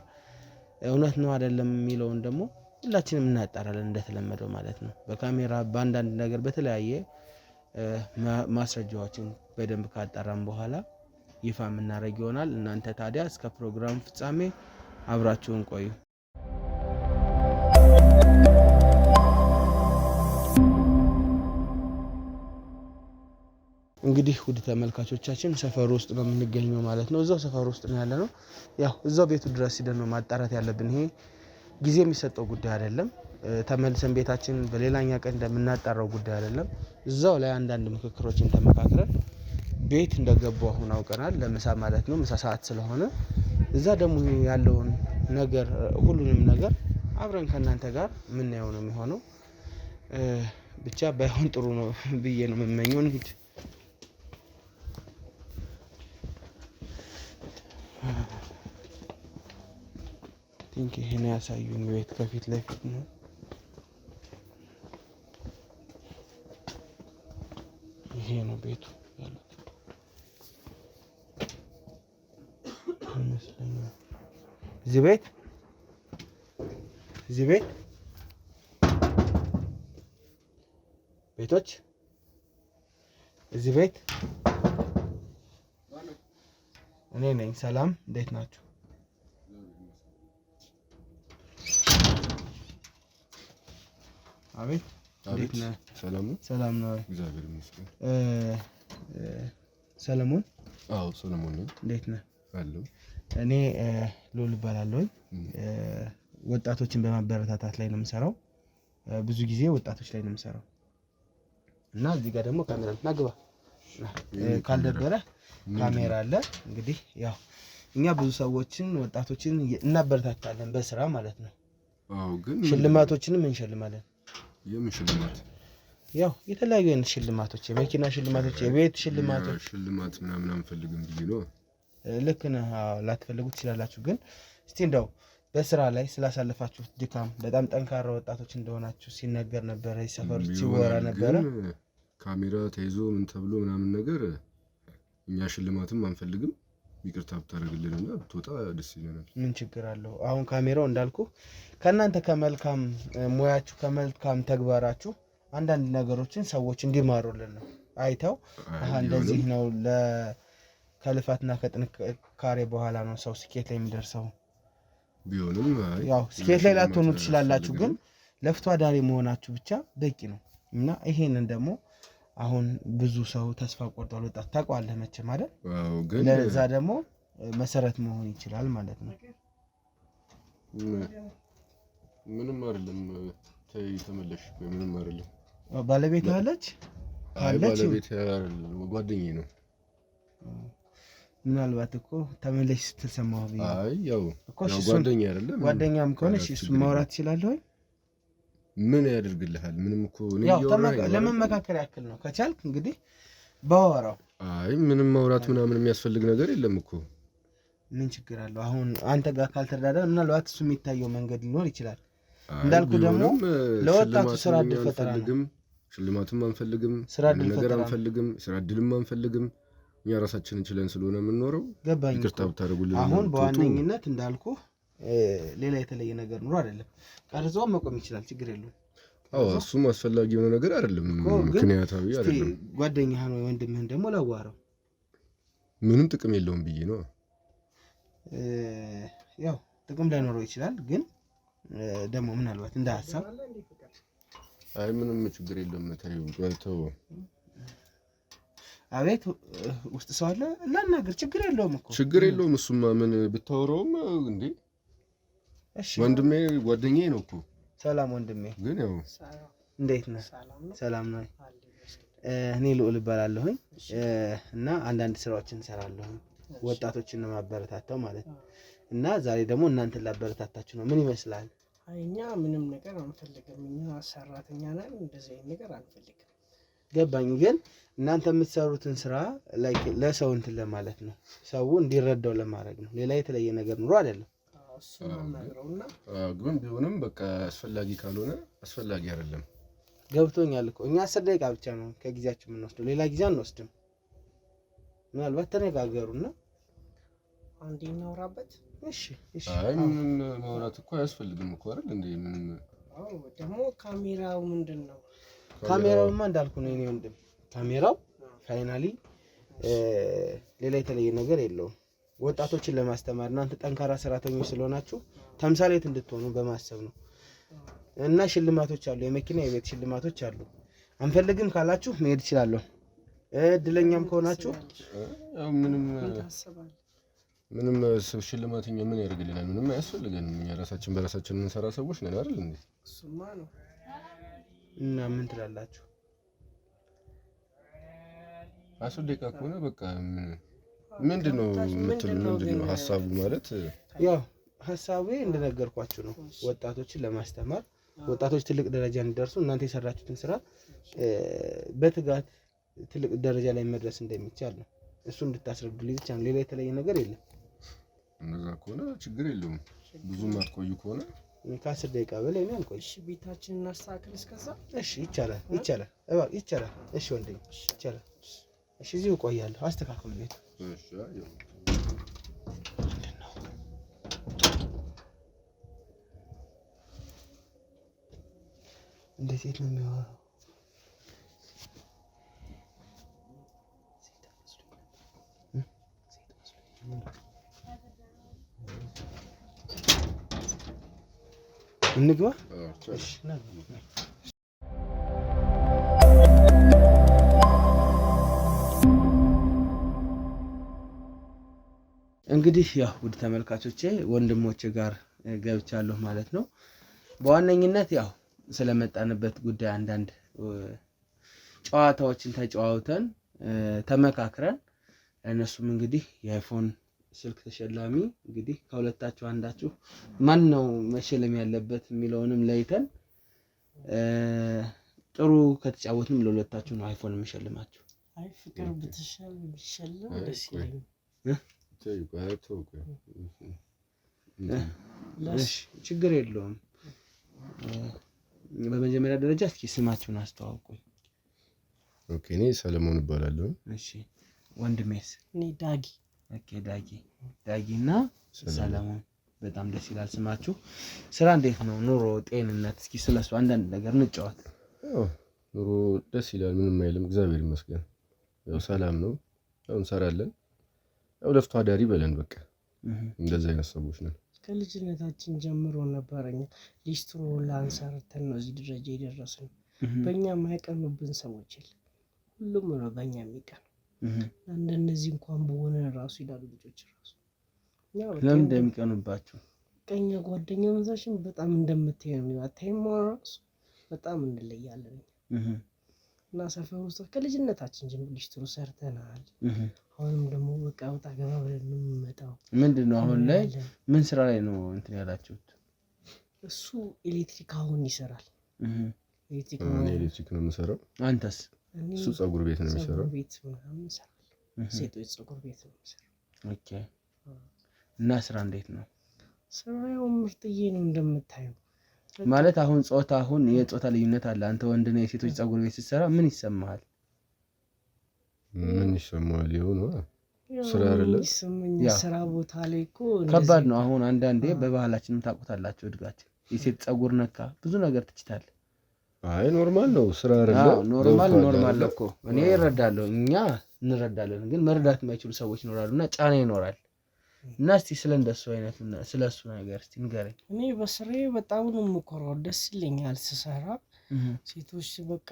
እውነት ነው አይደለም የሚለውን ደግሞ ሁላችንም እናጣራለን እንደተለመደው ማለት ነው። በካሜራ በአንዳንድ ነገር በተለያየ ማስረጃዎችን በደንብ ካጣራን በኋላ ይፋ የምናደርግ ይሆናል። እናንተ ታዲያ እስከ ፕሮግራም ፍጻሜ አብራችሁን ቆዩ። እንግዲህ ውድ ተመልካቾቻችን ሰፈር ውስጥ ነው የምንገኘው ማለት ነው። እዛው ሰፈር ውስጥ ነው ያለነው። ያው እዛው ቤቱ ድረስ ሄደን ነው ማጣራት ያለብን። ይሄ ጊዜ የሚሰጠው ጉዳይ አይደለም። ተመልሰን ቤታችን በሌላኛ ቀን እንደምናጣራው ጉዳይ አይደለም። እዛው ላይ አንዳንድ ምክክሮችን ተመካክረን ቤት እንደገቡ አሁን አውቀናል። ለምሳ ማለት ነው ምሳ ሰዓት ስለሆነ እዛ ደግሞ ያለውን ነገር ሁሉንም ነገር አብረን ከእናንተ ጋር የምናየው ነው የሚሆነው። ብቻ ባይሆን ጥሩ ነው ብዬ ነው የምመኘው። እንግዲህ ይሄን ያሳዩኝ ቤት ከፊት ለፊት ነው። ይሄ ነው ቤቱ ያለው ይመስለኛል። እዚህ ቤት ቤቶች እዚህ ቤት እኔ ነኝ። ሰላም እንዴት ናችሁ? አቤት እንዴት ነህ? ሰላም ነው። እግዚአብሔር ይመስገን። ሰለሞን? አዎ ሰለሞን ነኝ። እንዴት ነህ? አለሁ። እኔ ሎል እባላለሁ። ወጣቶችን በማበረታታት ላይ ነው የምሰራው። ብዙ ጊዜ ወጣቶች ላይ ነው የምሰራው እና እዚህ ጋር ደግሞ ካሜራ ናግባ ካልደበረ ካሜራ አለ። እንግዲህ ያው እኛ ብዙ ሰዎችን ወጣቶችን እናበረታታለን በስራ ማለት ነው። አዎ ግን ሽልማቶችንም እንሸልማለን። የምን ሽልማት? ያው የተለያዩ አይነት ሽልማቶች፣ የመኪና ሽልማቶች፣ የቤት ሽልማቶች። ሽልማት ምናምን አንፈልግም ብዬ ነው። ልክ ነህ። ላትፈልጉ ትችላላችሁ። ግን እስቲ እንደው በስራ ላይ ስላሳለፋችሁት ድካም በጣም ጠንካራ ወጣቶች እንደሆናችሁ ሲነገር ነበረ፣ ሰፈር ሲወራ ነበረ። ካሜራ ተይዞ ምን ተብሎ ምናምን ነገር እኛ ሽልማትም አንፈልግም። ይቅርታ ብታደርግልንና ብትወጣ ደስ ይለናል። ምን ችግር አለው? አሁን ካሜራው እንዳልኩ ከእናንተ ከመልካም ሙያችሁ ከመልካም ተግባራችሁ አንዳንድ ነገሮችን ሰዎች እንዲማሩልን ነው። አይተው እንደዚህ ነው ከልፋትና ከጥንካሬ በኋላ ነው ሰው ስኬት ላይ የሚደርሰው። ቢሆንም ያው ስኬት ላይ ላትሆኑ ትችላላችሁ፣ ግን ለፍቶ አዳሪ መሆናችሁ ብቻ በቂ ነው። እና ይሄንን ደግሞ አሁን ብዙ ሰው ተስፋ ቆርጧል። ወጣት ታውቀዋለህ መቼም አይደል? ለዛ ደግሞ መሰረት መሆን ይችላል ማለት ነው። ምንም አይደለም። ተመለሽ ምንም አይደለም። ባለቤት አለች? ባለቤት ጓደኛዬ ነው። ምናልባት እኮ ተመለሽ ስትሰማው ብዬ ያው ጓደኛ አይደለም። ጓደኛም ከሆነሽ እሱ ማውራት ይችላል ወይ? ምን ያደርግልሃል? ምንም እኮ ለመመካከር ያክል ነው። ከቻልክ እንግዲህ ባወራው። ምንም ማውራት ምናምን የሚያስፈልግ ነገር የለም እኮ። ምን ችግር አለው? አሁን አንተ ጋር ካልተረዳዳ ምናልባት እሱ የሚታየው መንገድ ሊኖር ይችላል። እንዳልኩ ደግሞ ለወጣቱ ስራ እድል ፈጠራ ነው። ሽልማትም አንፈልግም፣ ነገር አንፈልግም፣ ስራ እድልም አንፈልግም። እኛ ራሳችንን ችለን ስለሆነ የምንኖረው ይቅርታ ብታደርጉልን። አሁን በዋነኝነት እንዳልኩ ሌላ የተለየ ነገር ኑሮ አይደለም። ቀርጾ መቆም ይችላል፣ ችግር የለውም። እሱም አስፈላጊ የሆነ ነገር አይደለም፣ ምክንያታዊ አይደለም። ጓደኛህን ወይ ወንድምህን ደግሞ ላዋራው። ምንም ጥቅም የለውም ብዬ ነው። ያው ጥቅም ላይኖረው ይችላል፣ ግን ደግሞ ምናልባት እንደ ሀሳብ ምንም ችግር የለም። ተው። አቤት ውስጥ ሰው አለ ላናገር። ችግር የለውም እኮ ችግር የለውም። እሱማ ምን ብታወራውም እንዴ ወንድሜ ጓደኛዬ ነው እኮ። ሰላም ወንድሜ። ግን ያው እንዴት ነህ? ሰላም ነው። እኔ ልዑል እባላለሁኝ እና አንዳንድ ስራዎችን እንሰራለሁ ወጣቶችን ለማበረታታው ማለት ነው። እና ዛሬ ደግሞ እናንተን ላበረታታችሁ ነው። ምን ይመስላል? እኛ ምንም ነገር አንፈልግም። እኛ ሰራተኛ ነን፣ እንደዚህ አይነት ነገር አንፈልግም። ገባኝ። ግን እናንተ የምትሰሩትን ስራ ለሰው እንትን ለማለት ነው፣ ሰው እንዲረዳው ለማድረግ ነው። ሌላ የተለየ ነገር ኑሮ አይደለም። ግን ቢሆንም በቃ አስፈላጊ ካልሆነ አስፈላጊ አይደለም። ገብቶኛል እኮ። እኛ 10 ደቂቃ ብቻ ነው ከጊዜያችን የምንወስደው፣ ሌላ ጊዜ አንወስድም። ምናልባት ተነጋገሩና አንዴ እናውራበት። እሺ። ምንም ማውራት እኮ አያስፈልግም እኮ አይደል እንዴ? ምንም ደግሞ ካሜራው ምንድነው? ካሜራውማ እንዳልኩ ነው የኔ ወንድም። ካሜራው ፋይናሊ ሌላ የተለየ ነገር የለውም። ወጣቶችን ለማስተማር እናንተ ጠንካራ ሰራተኞች ስለሆናችሁ ተምሳሌት እንድትሆኑ በማሰብ ነው። እና ሽልማቶች አሉ፣ የመኪና የቤት ሽልማቶች አሉ። አንፈልግም ካላችሁ መሄድ ይችላል። እድለኛም ከሆናችሁ ምንም ሽልማትኛ ምን ያደርግልናል? ምንም አያስፈልገንም። እኛ ራሳችን በራሳችን የምንሰራ ሰዎች ነን አይደል እንዴ? እሱማ ነው። እና ምን ትላላችሁ? 10 ደቂቃ ከሆነ በቃ ምንድነው ሐሳቡ? ማለት ያው ሐሳቡ እንደነገርኳችሁ ነው። ወጣቶችን ለማስተማር ወጣቶች ትልቅ ደረጃ እንዲደርሱ እናንተ የሰራችሁትን ስራ በትጋት ትልቅ ደረጃ ላይ መድረስ እንደሚቻል ነው። እሱ እንድታስረዱልኝ ብቻ ነው። ሌላ የተለየ ነገር የለም። እንደዛ ከሆነ ችግር የለውም። ብዙም አትቆዩ ከሆነ ከ10 ደቂቃ በላይ ነው አልቆይ። እሺ ቤታችንን እናስተካክል እስከዛ። እሺ ይቻላል። እሺ ወንድሜ ይቻላል። እሺ እዚሁ እቆያለሁ። አስተካክሉ ቤት። እሺ እንዴት ነው የሚያወራው? እንግባ። እሺ እንግዲህ ያው ውድ ተመልካቾቼ ወንድሞቼ ጋር ገብቻለሁ ማለት ነው። በዋነኝነት ያው ስለመጣንበት ጉዳይ አንዳንድ ጨዋታዎችን ተጨዋውተን ተመካክረን እነሱም እንግዲህ የአይፎን ስልክ ተሸላሚ እንግዲህ ከሁለታችሁ አንዳችሁ ማን ነው መሸለም ያለበት የሚለውንም ለይተን ጥሩ ከተጫወትንም ለሁለታችሁ ነው አይፎን የምሸልማችሁ። አይ ፍቅር ብትሸለም ደስ ይለኛል። እሺ ችግር የለውም። በመጀመሪያ ደረጃ እስኪ ስማችሁን አስተዋውቁኝ። ኦኬ፣ እኔ ሰለሞን እባላለሁ። እሺ ወንድሜስ? እኔ ዳጊ። ኦኬ ዳጊና ሰለሞን በጣም ደስ ይላል ስማችሁ። ስራ እንዴት ነው? ኑሮ፣ ጤንነት እስኪ ስለሱ አንዳንድ ነገር እንጫወት። ኑሮ ደስ ይላል፣ ምንም አይልም፣ እግዚአብሔር ይመስገን። ያው ሰላም ነው፣ ያው እንሰራለን፣ ያው ለፍቶ አዳሪ በለን በቃ እንደዛ አይነት ሰዎች ነን። ከልጅነታችን ጀምሮ ነበረኛ ሊስትሮ ላንሰርተን ነው እዚህ ደረጃ የደረስነው። በእኛ የማይቀኑብን ሰዎች የለም። ሁሉም ነው በእኛ የሚቀን። እንደነዚህ እንኳን በሆነ ራሱ ይላሉ ልጆች ራሱ ለምን እንደሚቀኑባቸው ቀኛ ጓደኛ መዛሽን በጣም እንደምትሄድ ነው አታይም። ራሱ በጣም እንለያለን እና ሰፈር ውስጥ ከልጅነታችን ጀምሮ ሊስትሮ ሰርተናል። አሁንም ደግሞ በቃ ወጣ ገባ ብለን ነው የምንመጣው። ምንድነው አሁን ላይ ምን ስራ ላይ ነው እንትን ያላችሁት? እሱ ኤሌክትሪክ አሁን ይሰራል። ኤሌክትሪክ ነው የምሰራው። አንተስ? እሱ ፀጉር ቤት ነው የሚሰራው። ፀጉር ቤት ምናምን ይሰራል። ሴቶች ፀጉር ቤት ነው የሚሰራው። ኦኬ። እና ስራ እንዴት ነው? ስራው ምርጥዬ ነው እንደምታየው። ማለት አሁን የጾታ ልዩነት አለ። አንተ ወንድ ነህ፣ የሴቶች ፀጉር ቤት ስትሰራ ምን ይሰማሃል? ምን ይሰማሃል? ይሁን ስራ አይደለም ስራ ቦታ ላይ እኮ ከባድ ነው። አሁን አንዳንዴ በባህላችንም ታውቁታላችሁ እድጋችን የሴት ፀጉር ነካ ብዙ ነገር ትችታለህ። አይ ኖርማል ነው ስራ አይደለም። ኖርማል እኮ እኔ እረዳለሁ፣ እኛ እንረዳለን። ግን መረዳት የማይችሉ ሰዎች ይኖራሉና ጫና ይኖራል። እና እስቲ ስለሱ ነገር እስቲ ንገረኝ። እኔ በስራዬ በጣም ነው የምኮራው። ደስ ይለኛል ስሰራ። ሴቶች በቃ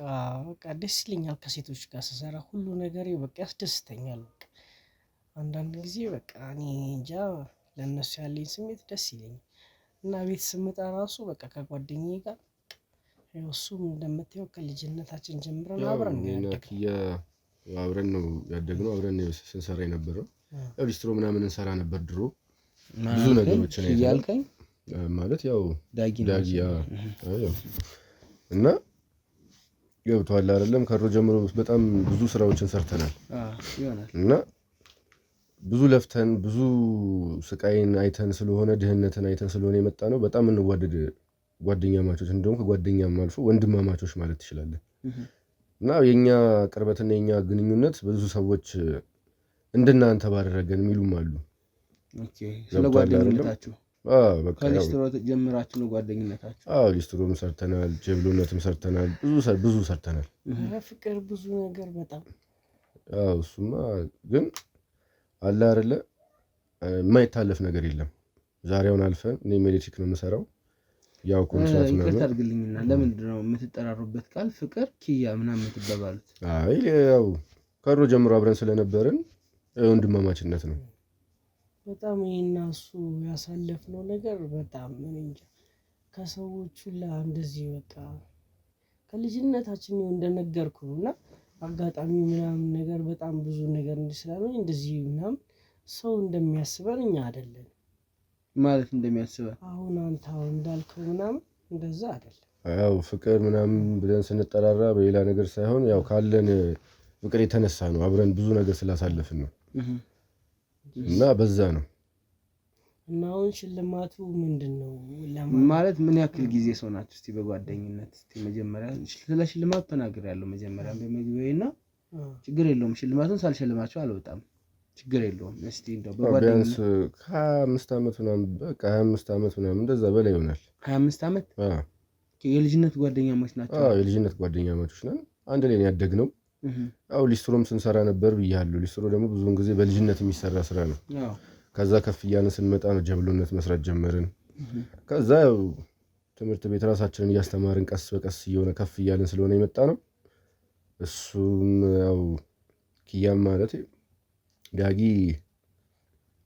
ደስ ይለኛል ከሴቶች ጋር ስሰራ። ሁሉ ነገሬ በቃ ያስደስተኛል። በቃ አንዳንድ ጊዜ በቃ እኔ እንጃ ለነሱ ያለኝ ስሜት ደስ ይለኛል። እና ቤት ስመጣ ራሱ በቃ ከጓደኛዬ ጋር እሱም እንደምታየው ከልጅነታችን ጀምረን አብረን ነው ያደግነው። አብረን ስንሰራ የነበረው ያው ሊስትሮ ምናምን እንሰራ ነበር ድሮ። ብዙ ነገሮችን ያልከኝ ማለት ያው ዳጊያ እና ገብቷል አይደለም። ከድሮ ጀምሮ በጣም ብዙ ስራዎችን ሰርተናል እና ብዙ ለፍተን ብዙ ስቃይን አይተን ስለሆነ ድህነትን አይተን ስለሆነ የመጣ ነው። በጣም እንዋደድ ጓደኛማቾች፣ እንደውም ከጓደኛም አልፎ ወንድማማቾች ማለት ትችላለህ። እና የኛ ቅርበትና የኛ ግንኙነት ብዙ ሰዎች እንደናንተ ባደረገን የሚሉም አሉ። ኦኬ። ስለ ጓደኝነታችሁ በቃ ከሊስትሮ ጀምራችሁ ነው ጓደኝነታችሁ? ሊስትሮም ሰርተናል፣ ጀብሎነትም ሰርተናል፣ ብዙ ሰርተናል። ፍቅር ብዙ ነገር በጣም እሱማ ግን አለ አይደለ የማይታለፍ ነገር የለም። ዛሬውን አልፈን እኔ ኤሌክትሪክ ነው የምሰራው። ያው ኮንትራት ነው። ይቅርታ አድርግልኝና ለምንድን ነው የምትጠራሩበት ቃል ፍቅር ኪያ ምናምን የምትባባሉት? አይ ያው ከድሮ ጀምሮ አብረን ስለነበርን ወንድማማችነት ነው። በጣም ይሄና እሱ ያሳለፍነው ነገር በጣም ምን እንጃ ከሰዎቹ እንደዚህ በቃ ከልጅነታችን እንደነገርኩህ እና አጋጣሚ ምናምን ነገር በጣም ብዙ ነገር እንዲስላለን እንደዚህ ምናምን ሰው እንደሚያስበን እኛ አይደለም ማለት እንደሚያስበን አሁን አንተ እንዳልከው ምናምን እንደዛ አይደለም። ያው ፍቅር ምናምን ብለን ስንጠራራ በሌላ ነገር ሳይሆን ያው ካለን ፍቅር የተነሳ ነው። አብረን ብዙ ነገር ስላሳለፍን ነው እና በዛ ነው። እና አሁን ሽልማቱ ምንድነው ማለት ምን ያክል ጊዜ ሰው ናችሁ? እስቲ በጓደኝነት እስቲ መጀመሪያ ስለ ሽልማቱ ተናግሬያለሁ መጀመሪያ በመግቢያዬና ችግር የለውም ሽልማቱን ሳልሸልማችሁ አልወጣም። ችግር የለውም። እስቲ እንደው በጓደኝነት 25 አመት ምናምን በቃ 25 አመት ምናምን እንደዛ በላይ ይሆናል። 25 አመት የልጅነት ጓደኛሞች ናቸው? የልጅነት ጓደኛሞች ነን። አንድ ላይ ነው ያደግነው። ያው ሊስትሮም ስንሰራ ነበር ብያለሁ። ሊስትሮ ደግሞ ብዙውን ጊዜ በልጅነት የሚሰራ ስራ ነው። ከዛ ከፍ እያልን ስንመጣ ነው ጀብሎነት መስራት ጀመርን። ከዛ ያው ትምህርት ቤት ራሳችንን እያስተማርን ቀስ በቀስ እየሆነ ከፍ እያልን ስለሆነ የመጣ ነው። እሱም ያው ኪያም ማለት ዳጊ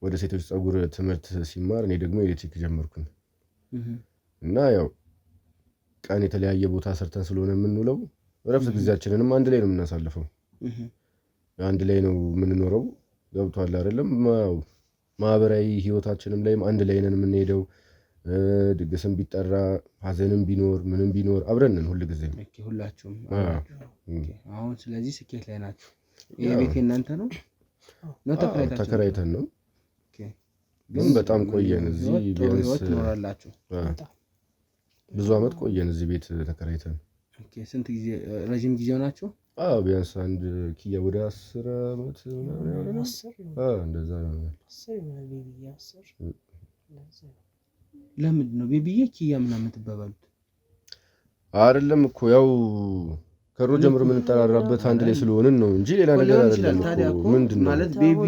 ወደ ሴቶች ፀጉር ትምህርት ሲማር እኔ ደግሞ ኤሌክትሪክ ጀመርኩኝ እና ያው ቀን የተለያየ ቦታ ሰርተን ስለሆነ የምንውለው እረፍት ጊዜያችንንም አንድ ላይ ነው የምናሳልፈው። አንድ ላይ ነው የምንኖረው። ገብቷል አይደለም? ማህበራዊ ህይወታችንም ላይም አንድ ላይ ነን የምንሄደው። ድግስም ቢጠራ ሀዘንም ቢኖር ምንም ቢኖር አብረን ነን ሁሉ ጊዜ። ሁላችሁም አሁን ስለዚህ ስኬት ላይ ናችሁ። ይሄ ቤት እናንተ ነው? ተከራይተን ነው። ግን በጣም ቆየን እዚህ ቢያንስ ትኖራላችሁ? ብዙ አመት ቆየን እዚህ ቤት ተከራይተን። ስንት ጊዜ? ረጅም ጊዜ ሆናችሁ? ቢያንስ አንድ ኪያ ወደ 10 አመት ምናምን እንደዛ ነው። ለምንድን ነው ቤቢዬ ኪያ ምናምን የምትባባሉት? አይደለም እኮ ያው ከሮ ጀምሮ የምንጠራራበት አንድ ላይ ስለሆንን ነው እንጂ ሌላ ነገር አይደለም እኮ። ምንድነው ማለት ቤቢ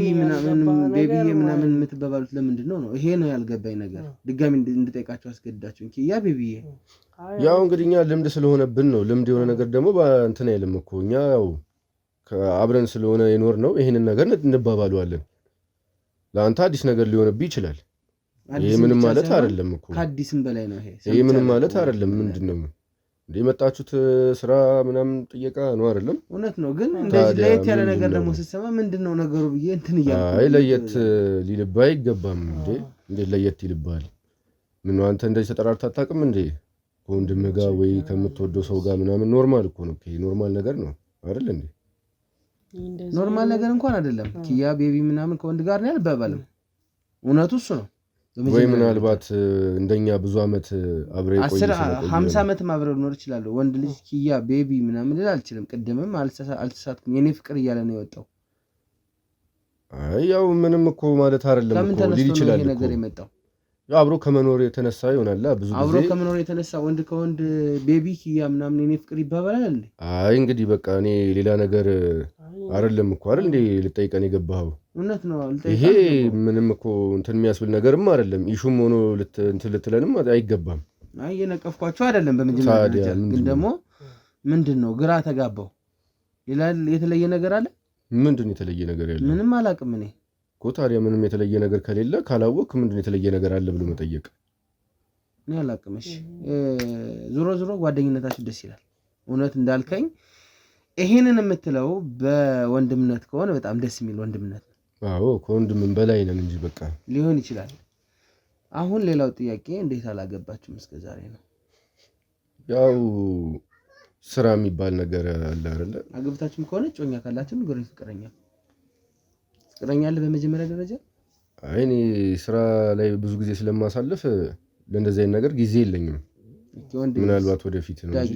ምናምን የምትባባሉት ለምንድን ነው? ይሄ ነው ያልገባኝ ነገር። ድጋሚ እንድጠይቃችሁ አስገድዳችሁ ኪያ ቤቢዬ። ያው እንግዲህ እኛ ልምድ ስለሆነብን ነው። ልምድ የሆነ ነገር ደግሞ እንትን አይልም እኮ። እኛ ያው አብረን ስለሆነ የኖር ነው ይሄንን ነገር እንባባለዋለን። ለአንተ አዲስ ነገር ሊሆንብህ ይችላል። ይሄ ምንም ማለት አይደለም እኮ። ከአዲስም በላይ ነው ይሄ። ይሄ ምንም ማለት አይደለም። ምንድነው እንደ የመጣችሁት ስራ ምናምን ጥየቃ ነው አይደለም? እውነት ነው። ግን እንደዚህ ለየት ያለ ነገር ደግሞ ስትሰማ ምንድነው ነገሩ ብዬ እንትን እያልኩ አይ ለየት ሊልብህ አይገባም እንዴ ለየት ይልብሃል? ምን ነው አንተ እንደዚህ ተጠራርተህ አታውቅም እንዴ? ከወንድምህ ጋር ወይ ከምትወደው ሰው ጋር ምናምን ኖርማል እኮ ነው። ኖርማል ነገር ነው አይደል እንዴ? ኖርማል ነገር እንኳን አይደለም። ኪያ ቤቢ ምናምን ከወንድ ጋር ነው ያልባባልም። እውነቱ እሱ ነው። ወይ ምናልባት እንደኛ ብዙ አመት አብረው ቆይተው 50 አመት አብረው ኖር ይችላል። ወንድ ልጅ ኪያ ቤቢ ምናምን ልል አልችልም። ቅድምም አልተሳትኩም የኔ ፍቅር እያለ ነው የወጣው። አይ ያው ምንም እኮ ማለት አይደለም እኮ ሊል ይችላል ይሄ ነገር የመጣው ያው አብሮ ከመኖር የተነሳ ይሆናል። ብዙ ጊዜ አብሮ ከመኖር የተነሳ ወንድ ከወንድ ቤቢ ኪያ ምናምን የኔ ፍቅር ይባባላል እንዴ? አይ እንግዲህ በቃ እኔ ሌላ ነገር አይደለም እኮ አይደል እንዴ ልጠይቀን የገባኸው? እውነት ነው። ይሄ ምንም እኮ እንትን የሚያስብል ነገርም አይደለም። ኢሹም ሆኖ ልትለንም አይገባም። አይ የነቀፍኳቸው አይደለም። በመጀመሪያ ደረጃ ግን ደግሞ ምንድነው ግራ ተጋባው። ሌላ የተለየ ነገር አለ? ምንድነው የተለየ ነገር ያለው? ምንም አላውቅም እኔ እኮ። ታዲያ ምንም የተለየ ነገር ከሌለ ካላወቅ ምንድነው የተለየ ነገር አለ ብሎ መጠየቅ? እኔ አላውቅም። እሺ ዞሮ ዞሮ ጓደኝነታችሁ ደስ ይላል። እውነት እንዳልከኝ ይሄንን የምትለው በወንድምነት ከሆነ በጣም ደስ የሚል ወንድምነት ነው። አዎ ከወንድምም በላይ ነን እንጂ በቃ ሊሆን ይችላል። አሁን ሌላው ጥያቄ እንዴት አላገባችሁም እስከዛሬ ነው? ያው ስራ የሚባል ነገር አለ አይደለ? አግብታችሁም ከሆነ ጮኛ ካላችሁ ንገሩኝ። ፍቅረኛ አለ በመጀመሪያ ደረጃ? አይ እኔ ስራ ላይ ብዙ ጊዜ ስለማሳልፍ ለእንደዚህ አይነት ነገር ጊዜ የለኝም። ምናልባት ወደፊት ነው እንጂ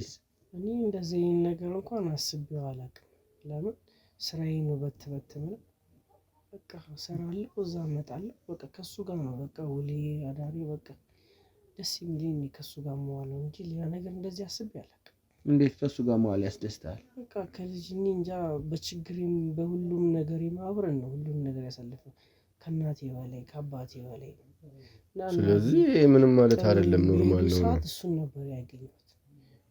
እኔ እንደዚህ ነገር እንኳን አስቤው አላውቅም። ለምን ስራዬ ነው በት ነው በቃ እሰራለሁ፣ እዛ እመጣለሁ። በቃ ከሱ ጋር ነው በቃ ውሌ አዳሪ በቃ ደስ የሚለኝ ከሱ ጋር መዋል ነው እንጂ ሌላ ነገር እንደዚህ አስቤ አላውቅም። እንዴት ከሱ ጋር መዋል ያስደስታል? በቃ ከልጅ እንጃ በችግሬም በሁሉም ነገሬም አብረን ነው ሁሉም ነገር ያሳለፈው ከእናቴ በላይ ከአባቴ በላይ። ስለዚህ ምንም ማለት አይደለም፣ ኖርማል ነው። ሰዓት እሱን ነበር ያገኘሁት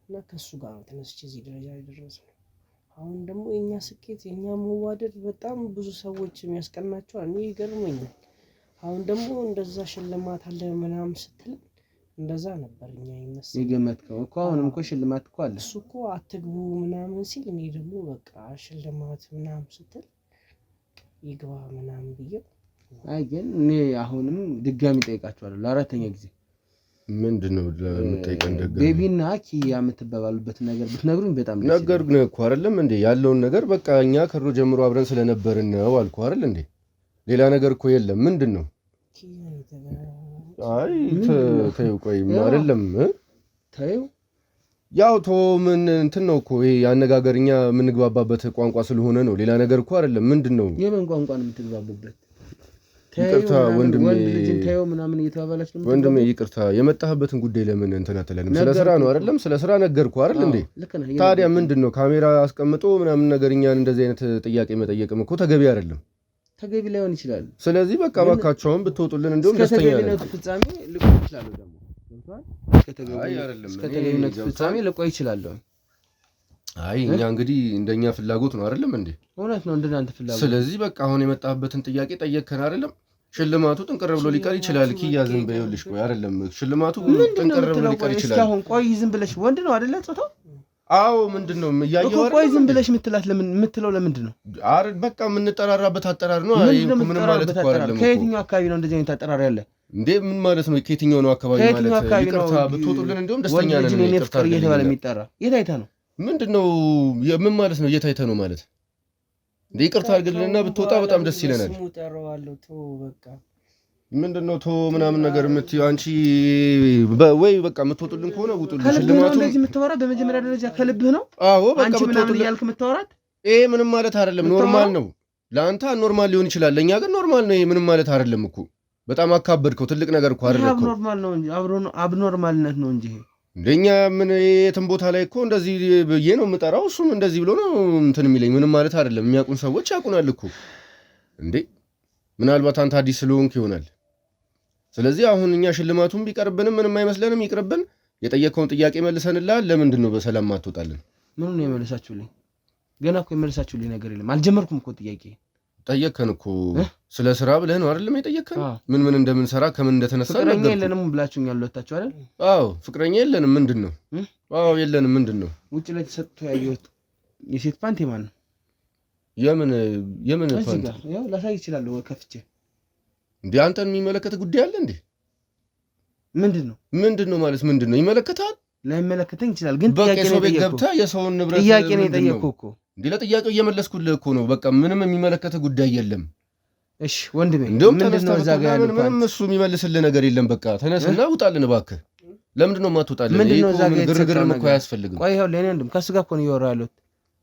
እና ከሱ ጋር ተነስቼ እዚህ ደረጃ ደረስኩ። አሁን ደግሞ የኛ ስኬት የኛ መዋደድ በጣም ብዙ ሰዎች የሚያስቀናቸው እኔ ይገርመኛል። አሁን ደግሞ እንደዛ ሽልማት አለ ምናምን ስትል እንደዛ ነበር እኛ ይመስል የገመትከው እኮ። አሁንም እኮ ሽልማት እኮ አለ። እሱ እኮ አትግቡ ምናምን ሲል እኔ ደግሞ በቃ ሽልማት ምናምን ስትል ይግባ ምናምን ብዬ። አይ ግን እኔ አሁንም ድጋሚ ጠይቃችኋለሁ ለአራተኛ ጊዜ ምንድነው ለምትጠይቀን? ደግሞ ቤቢና ኪያ የምትባባሉበት ነገር ብትነግሩኝ በጣም ደስ ነገር ግን እኮ አይደለም እንዴ ያለውን ነገር በቃ እኛ ከሮ ጀምሮ አብረን ስለነበርን ነው አልኩ አይደል እንዴ? ሌላ ነገር እኮ የለም። ምንድነው? አይ ተይው ቆይ አይደለም ተይው ያው ምን እንትን ነው እኮ ይሄ ያነጋገርኛ የምንግባባበት ቋንቋ ስለሆነ ነው። ሌላ ነገር እኮ አይደለም። ምንድነው? የምን ቋንቋ ነው የምትግባቡበት? ይቅርታ ወንድሜ ተይው ምናምን እየተባባላችሁ ነው ወንድሜ። ይቅርታ የመጣህበትን ጉዳይ ለምን እንትን አትለንም? ስለ ስራ ነው አይደለም? ስለ ስራ ነገርኩህ አይደል እንዴ? ታዲያ ምንድነው ካሜራ አስቀምጦ ምናምን ነገር እኛን እንደዚህ አይነት ጥያቄ መጠየቅም እኮ ተገቢ አይደለም። ተገቢ ላይሆን ይችላል። ስለዚህ በቃ ባካቸውን ብትወጡልን እንደውም ደስተኛ ነን። እስከ ፍጻሜ ልቆይ ይችላል ደግሞ እስከ ተገቢነቱ ፍጻሜ ልቆይ ይችላል። አይ እኛ እንግዲህ እንደኛ ፍላጎት ነው አይደለም እንዴ? እውነት ነው እንደናንተ ፍላጎት። ስለዚህ በቃ አሁን የመጣህበትን ጥያቄ ጠየቅከን አይደለም? ሽልማቱ ጥንቅር ብሎ ሊቀር ይችላል። ኪያ ዝም በይልሽ ቆይ አይደለም ሽልማቱ ጥንቅር ብሎ ሊቀር ይችላል። እስካሁን ቆይ ዝም ብለሽ ወንድ ነው አይደለ ጾታው? አዎ ምንድነው ያየው አይደል? ቆይ ዝም ብለሽ የምትለው ለምንድን ነው? አረ በቃ የምንጠራራበት አጠራር ነው። አይ ምንም ማለት እኮ አይደለም። ከየትኛው አካባቢ ነው እንደዚህ አይነት አጠራር ያለ እንዴ? ምን ማለት ነው? ከየትኛው ነው አካባቢ ማለት? ይቅርታ ብትወጡልን እንደውም ደስተኛ ነን። ይቅርታ እየተባለ የሚጠራ የት አይተህ ነው? ምንድነው? ምን ማለት ነው? የት አይተህ ነው ማለት? እንዴ ይቅርታ አድርግልንና ብትወጣ በጣም ደስ ይለናል። ምንድነው ቶ ምናምን ነገር የምትይው አንቺ? ወይ በቃ የምትወጡልን ከሆነ ውጡልን። ሽልማቱ እንደዚህ የምታወራ በመጀመሪያ ደረጃ ከልብህ ነው? አዎ በቃ አንቺ ምናምን እያልክ የምታወራት ይሄ ምንም ማለት አይደለም። ኖርማል ነው ለአንተ ኖርማል ሊሆን ይችላል፣ ለእኛ ግን ኖርማል ነው። ይሄ ምንም ማለት አይደለም እኮ። በጣም አካበድከው። ትልቅ ነገር እኮ አይደለም እኮ። አብኖርማል ነው እንጂ አብኖርማልነት ነው እንጂ። እንደኛ ምን የትም ቦታ ላይ እኮ እንደዚህ ብዬ ነው የምጠራው እሱም እንደዚህ ብሎ ነው እንትን የሚለኝ ምንም ማለት አይደለም የሚያውቁን ሰዎች ያውቁናል እኮ እንዴ ምናልባት አንተ አዲስ ስለሆንክ ይሆናል ስለዚህ አሁን እኛ ሽልማቱን ቢቀርብንም ምንም አይመስለንም ይቅርብን የጠየቀውን ጥያቄ መልሰንልሃል ለምንድን ነው በሰላም ማትወጣልን ምን ነው የመለሳችሁልኝ ገና እኮ የመለሳችሁልኝ ነገር የለም አልጀመርኩም እኮ ጥያቄ ጠየቀን እኮ ስለ ስራ ብለህ ነው አይደለም የጠየቀን ምን እንደምንሰራ ከምን እንደተነሳ ፍቅረኛ የለንም ብላችሁኛል ወጣችሁ አይደል አዎ ፍቅረኛ የለንም ምንድነው አዎ የለንም ምንድነው ውጭ ላይ ተሰጥቶ ያየሁት የሴት ፓንት የማን ነው የምን ፓንት ያው ላሳይ ይችላል ከፍቼ እንዴ አንተን የሚመለከት ጉዳይ አለ እንዴ ምንድነው ማለት ምንድነው ይመለከታል ላይመለከተኝ ይችላል ግን ጥያቄ ነው የጠየቀው የሰውን ንብረት ጥያቄ ነው የጠየቀው እኮ እንዴ ለጥያቄው እየመለስኩልህ እኮ ነው በቃ ምንም የሚመለከተ ጉዳይ የለም እሺ ወንድሜ ምንድነው እዛ ጋር ያለው ምንም እሱ የሚመልስልህ ነገር የለም በቃ ተነስና ውጣልን እባክህ ለምንድነው የማትወጣልን ምንድነው እዛ ጋር ግርግርም እኮ አያስፈልግም ቆይ ይኸው ለኔ ወንድም ከሱ ጋር እኮ ነው እያወራሁ ያለሁት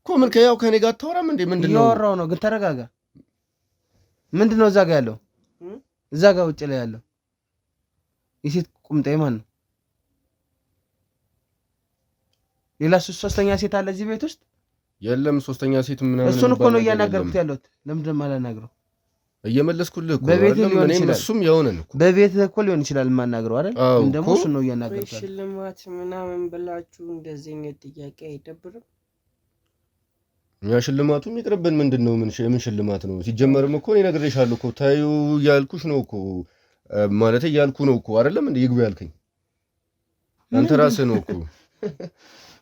እኮ ምን ከያው ከኔ ጋር አታወራም እንዴ ምንድነው እያወራሁ ነው ግን ተረጋጋ ምንድነው እዛ ጋር ያለው እዛ ጋር ውጭ ላይ ያለው የሴት ቁምጣ ማን ነው ሌላ ሶስተኛ ሴት አለ እዚህ ቤት ውስጥ የለም ሶስተኛ ሴት ምናምን እሱን እኮ ነው እያናገርኩት ያለሁት ለምንድን ማላናግረው እየመለስኩልህ እኮ እኔም እሱም ያውነን እኮ በቤት እኮ ሊሆን ይችላል የማናግረው አይደል ግን ደግሞ እሱን ነው እያናገርኩት ሽልማት ምናምን ብላችሁ እንደዚህ ነው ጥያቄ አይደብርም ያ ሽልማቱም ይቅርብን ምንድነው ምን ሽልማት ነው ሲጀመርም እኮ እኔ ነግሬሻለሁ እኮ ታዩ ያልኩሽ ነው እኮ ማለት ያልኩ ነው እኮ አይደለም እንዴ ይግቡ ያልከኝ አንተ ራስህ ነው እኮ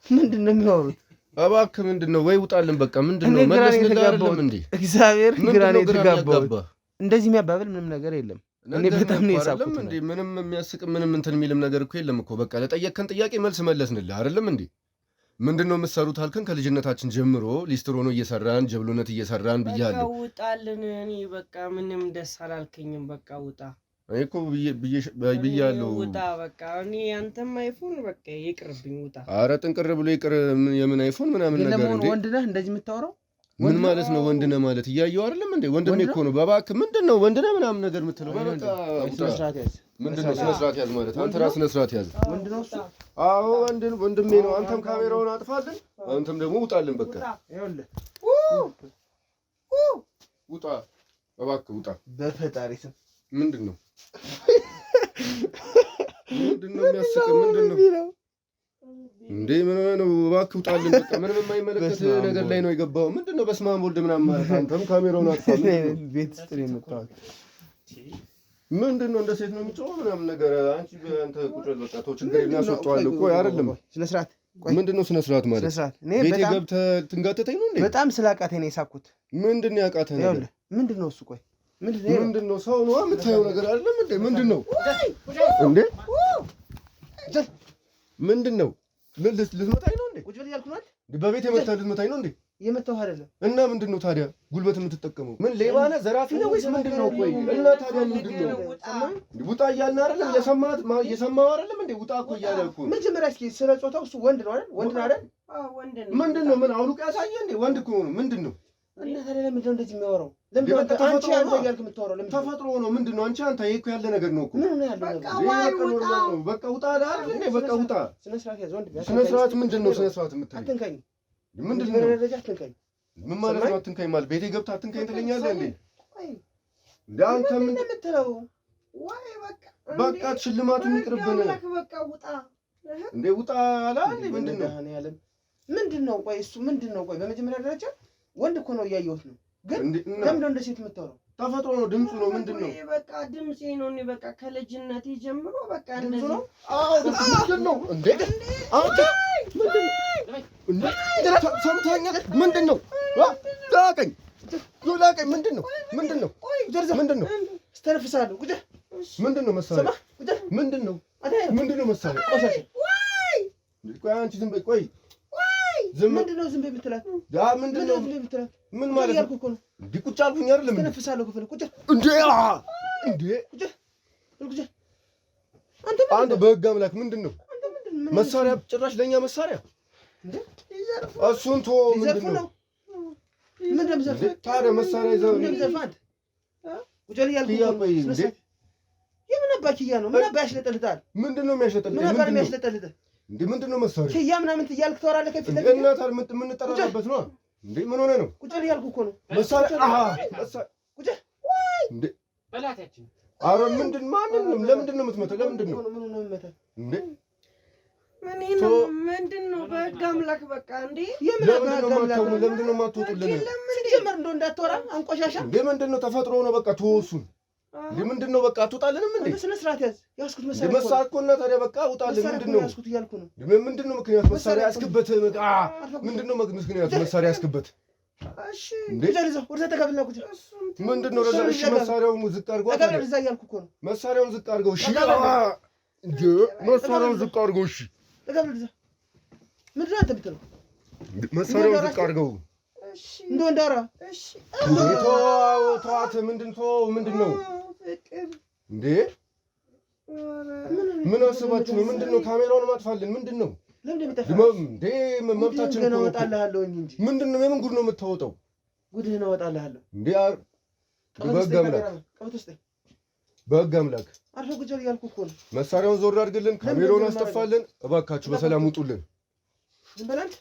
ምንድነው የሚያወሩት እባክህ ምንድነው ወይ ውጣልን በቃ ምንድነው መለስን አይደለም እንዴ እግዚአብሔር ግራኔ ተጋባው እንደዚህ የሚያባብል ምንም ነገር የለም እኔ በጣም ነው የሳቁት እንዴ ምንም የሚያስቅ ምንም እንትን የሚልም ነገር እኮ የለም እኮ በቃ ለጠየቅከን ጥያቄ መልስ መለስንልህ አይደለም እንዴ ምንድነው የምትሰሩት አልከን ከልጅነታችን ጀምሮ ሊስትሮ ነው እየሰራን ጀብሎነት እየሰራን ብያለሁ በቃ ውጣልን እኔ በቃ ምንም ደስ አላልከኝም በቃ ውጣ እኮ ብያለሁ ውጣ በቃ እኔ አንተም አይፎን በቃ ይቅርብኝ ውጣ ኧረ ጥንቅር ብሎ ይቅር የምን አይፎን ምናምን ነገር እንዴ ወንድ ነህ እንደዚህ የምታወራው ምን ማለት ነው ወንድ ነህ ማለት እያየው አይደለም እንዴ ወንድሜ እኮ ነው በባክህ ምንድነው ወንድ ነህ ምናምን ነገር የምትለው በቃ ስነ ስርዓት ያዝ ምንድነው ስነ ስርዓት ያዝ ማለት አንተ ራስህ ስነ ስርዓት ያዝ ወንድ ነው እሱ አዎ ወንድሜ ነው አንተም ካሜራውን አጥፋልን አንተም ደግሞ ውጣልን በቃ ይኸውልህ ውጣ እባክህ ውጣ በፈጣሪ ስም ምንድነው የሚያስቅ ምንድነው እንዴ ምን ነው እባክህ ውጣልን በቃ ምንም የማይመለከት ነገር ላይ ነው የገባው ምንድነው በስመ አብ ወልድ ምናምን ማለት አንተም ካሜራውን አጥፋልን ቤት ውስጥ ነው የመጣው ምንድነው እንደ ሴት ነው የሚጮህ ምናምን ነገር አንቺ አንተ ቁጭ በል በቃ ተው ችግር እናስወጣዋለን እኮ አይደለም ስነ ስርዓት ምንድነው ስነ ስርዓት ማለት ስነ ስርዓት እኔ ቤቴ ገብተህ ትንጋተተኝ ነው እንዴ በጣም ስላቃተኝ ነው የሳኩት ምንድነው ያቃተህ ነገር ምንድነው እሱ ቆይ ምንድነው ሰው ነው የምታየው ነገር አይደለም እንዴ ምንድነው እንዴ ምንድነው ልትመታኝ ነው እንዴ ቁጭ በል ያልኩህ አይደል በቤት የመታህ ልትመታኝ ነው እንዴ የመታው አይደለም እና ምንድነው ታዲያ ጉልበት የምትጠቀመው ምን ሌባ ነህ ዘራፊ ነህ ወይስ ምንድነው ቆይ እና ታዲያ ምንድነው ውጣ እያልን አይደለም እየሰማኸው አይደለም እንዴ ውጣ እኮ እያለ እኮ መጀመሪያ እስኪ ስለ ጾታው እሱ ወንድ ነው አይደል ወንድ ነው አይደል ምንድነው ምን አውልቆ ያሳየህ እንዴ ወንድ እኮ ነው ምንድነው እና ታዲያ ለምንድን ነው እንደዚህ የሚያወራው ለምንድን ነው አንቺ አንተ እያልክ የምታወራው ለምንድን ነው ተፈጥሮ ነው ምንድነው አንቺ አንተ ይሄ እኮ ያለ ነገር ነው እኮ ምን ነው ያለው ነገር በቃ ውጣ አይደል እንዴ በቃ ውጣ ስነ ስርዓት ያዝ ወንድ ስነ ስርዓት ምንድነው ስነ ስርዓት የምትለኝ አትንካኝ ምንድነው ደረጃ አትንካኝ ምን ማለት ነው አትንካኝ ማለት ቤቴ ገብተህ አትንካኝ ትለኛለህ እንዴ እንዴ አንተ ምን እንደምትለው ወይ በቃ ሽልማቱ ይቅርብን በቃ ውጣ እንዴ ውጣ አላለ ምንድነው ቆይ እሱ ምንድነው ቆይ በመጀመሪያ ደረጃ ወንድ እኮ ነው እያየሁት ነው ግን ለምን እንደ ሴት የምታወራው ተፈጥሮ ነው ድምፁ ነው ምንድነው በቃ ድምጼ ነው እኔ በቃ ከልጅነቴ ጀምሮ በቃ ድምፁ ነው አዎ ምንድነው እንዴ አንተ ምንድነው ሰምተኸኛል ምንድነው ላቀኝ ምንድነው ምንድነው ስተነፍሳለሁ ቁጭ ምንድነው መሳሪያ ምንድነው መሳሪያ ቆይ አንቺ ዝም በይ ቆይ ምንድነው ዝም በይ ብትላት ምንድነው ምን ማለት ነው እኮ ነው እንዴ ቁጭ አልኩኝ አይደለም ስተነፍሳለሁ ክፍል ቁጭ እንዴ አንተ በህግ አምላክ ምንድነው መሳሪያ ጭራሽ ለኛ መሳሪያ እንዴ እሱን ቶ ምንድነው ታዲያ መሳሪያ ይዘው ዘፋት ቁጭ ያልኩኝ እንዴ የምን አባኪያ ነው ምን አባ ያሽለጠልጣል ምንድነው የሚያሽለጠልጥ እንዴ ምንድነው መሳሪያ ኪያ ምናምን እያልክ ታወራለህ ከፊት ለፊት እና ታር ምን ተጠራራበት ነው እንዴ ምን ሆነ ነው ቁጭ እያልኩ እኮ ነው መሳሪያ ቁጭ ወይ እንዴ በላታችን አረ ምንድን ማንንም ለምንድን ነው የምትመታው ለምንድን ነው ምን ነው የምመታው እንዴ ምንድን ነው በህግ አምላክ በቃ እንዴ ለምንድን ነው የማትወጡልን ሲጀመር እንደው እንዳትወራ አንቆሻሻ እንዴ ምንድን ነው ተፈጥሮ ነው በቃ ተወሱን እንዴ ምንድን ነው በቃ አትወጣልንም እንዴ በስነ ስርዓት ያዝኩት መሳሪያ እኮ እና ታዲያ በቃ ውጣልን ምንድን ነው ያዝኩት እያልኩ ነው ምንድን ነው ምክንያት መሳሪያ ያስክበት ምንድን ነው ምክንያቱ መሳሪያ ያስክበት እሺ እንደዛ ወደ ተቀበልና ቁጭ ምንድን ነው ለዛ እሺ መሳሪያውን ዝቅ አድርገው ተቀበል እዛ እያልኩ እኮ ነው መሳሪያውን ዝቅ አድርገው እሺ እንዴ መሳሪያውን ዝቅ አድርገው እሺ ተቀበል እዛ ምንድን ነው አንተ ብትለው መሳሪያውን ዝቅ አድርገው እሺ እንደው እንዳወራ እሺ ተዋት ምንድን ነው ፍቅር እንዴ ምን አስባችሁ ነው ምንድን ነው ካሜራውን ማጥፋልን ምንድን ነው ለምን እንደምታፈው እንዴ መብታችን ነው ወጣልሃለሁ እንጂ ምንድን ነው የምን ጉድ ነው የምታወጣው ጉድህ ነው ወጣልሃለሁ እንዴ በህግ አምላክ አርፈህ ቁጭ እያልኩ እኮ ነው መሳሪያውን ዞር አድርግልን ካሜራውን አስጠፋልን እባካችሁ በሰላም ውጡልን ዝም በል አንተ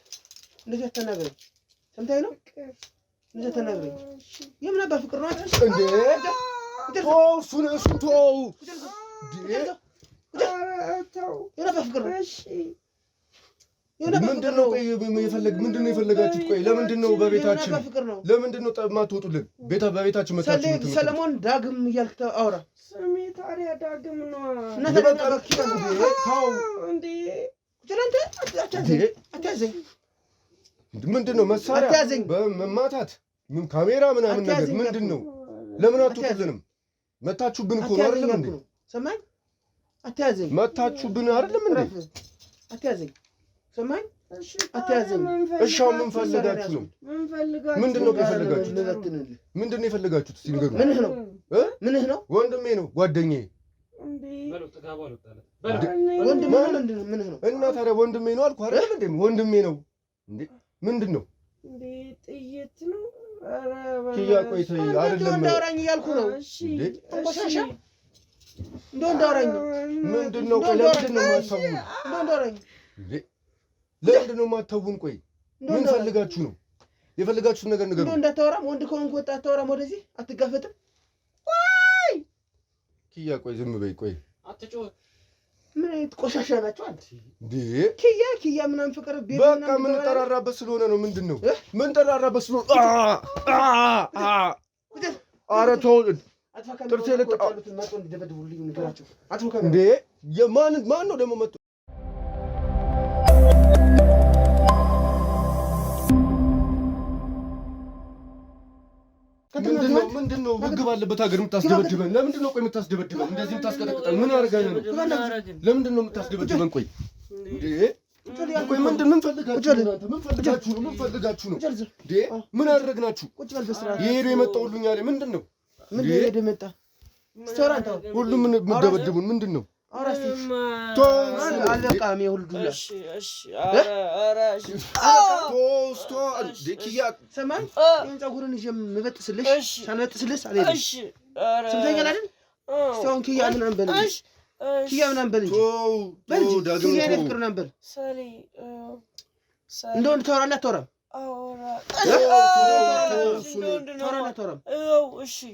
እንደዚህ አትናገረኝ ሰምተኸኝ ነው እንደዚህ አትናገረኝ የምን አባ ፍቅር ነው እንዴ እሱን ተው የምን አባ ፍቅር ነው ምንድን ነው የፈለጋችሁት ቆይ ለምንድን ነው በቤታችን ለምንድን ነው የማትወጡልን በቤታችን መታችሁ ሰለሞን ዳግም እያልክ አውራ ስሜ ታዲያ ዳግም ነው እና ተው እንዴ ጀላንተ አትያዘኝ ምንድን ነው መሳሪያ በመማታት ምን ካሜራ ምናምን ነገር ምንድን ነው ለምን አትወጡልንም መታችሁብን እኮ ነው አይደለም እንዴ ሰማኝ አትያዘኝ መታችሁብን አይደለም እንዴ አትያዘኝ ሰማኝ አትያዘኝ እሺ አሁን ምን ፈልጋችሁ ነው ምንድን ነው ምንድን ነው የፈለጋችሁት እስኪ ንገሩኝ ምንህ ነው ወንድሜ ነው ጓደኛዬ ምንህ ነው እና ታዲያ ወንድሜ ነው አልኩህ አይደለም እንዴ ወንድሜ ነው እንዴ ምንድን ነው እንዴ ጥይት ነው ኪያ ቆይ ተይ አይደለም እንዳወራኝ እያልኩ ነው እንዴ ቆሻሻ እንዳወራኝ ምንድን ነው ቆይ ለምንድን ነው የማታውቁን እንዳወራኝ እንዴ ለምንድን ነው የማታውቁን ቆይ ምን ፈልጋችሁ ነው የፈለጋችሁት ነገር ንገሩ እንዳታወራም ወንድ ከሆንክ ወጣ አታወራም ወደዚህ አትጋፈጥም ወይ ኪያ ቆይ ዝም በይ ቆይ አትጮህ ምን አይነት ቆሻሻ ናቸው አንተ እንዴ ኪያ ምናምን ፍቅር በቃ ምን ተራራበት ስለሆነ ነው ምንድነው ምን ተራራበት ስለሆነ ኧረ ተው ጥርሴ ልጣሉት መጥቶ እንዲደበድቡልኝ ንገራቸው እንዴ ማን ነው ደግሞ መጥቶ ምንድነው ህግ ባለበት ሀገር የምታስደበድበን ለምንድን ነው ቆይ የምታስደበድበን እንደዚህ የምታስቀጠቅጠን ምን አድርገን ነው ለምንድን ነው የምታስደበድበን ቆይ ቆይ ምን ፈልጋችሁ ነው እንዴ ምን አደረግናችሁ ይሄዱ የመጣውልኛ ላይ ምንድን ነው ሁሉም የምትደበድቡን ምንድን ነው አለቃም የሁልዱላ ሰማን ይህን ፀጉርን ይዤ የምበጥስልሽ ሳንበጥስልሽ አልሄድም ስምተኛል አይደል እስቲ አሁን ኪያ ምናምን በል ኪያ ምናምን በል እንጂ ኪያ እኔ ፍቅር ምናምን በል እንደ ወንድ ታወራለህ አታወራም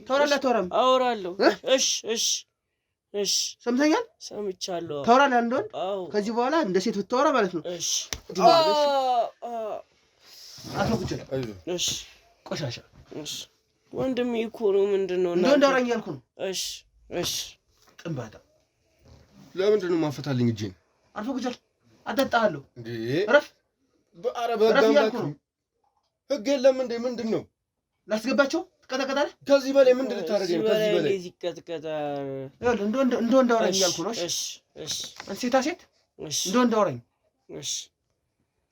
ታወራለህ አታወራም አወራለሁ እሺ ሰምተኛል ሰምቻለሁ ታወራለህ እንደ ወንድ ከዚህ በኋላ እንደ ሴት ብታወራ ማለት ነው እሺ አትወቅጭ እሺ ቆሻሻ እሺ ወንድሜ እኮ ነው ምንድነው እንደ ወንድ አውራኝ ያልኩህ ነው እሺ ጥንባታ ለምንድን ነው ማፈታልኝ እጄን አርፎ ቁጭ አጠጣሃለሁ እንዴ ረፍ ኧረ በጋምላክ ህግ የለም እንዴ ምንድን ነው ላስገባቸው ትቀጠቀጣለህ ከዚህ በላይ ምንድን ልታደርገኝ ነው ከዚህ በላይ ይቀጥቀጣል እንደ ወንድ አውራኝ እያልኩህ ነው እሺ ሴታ ሴት እንደ ወንድ አውራኝ እሺ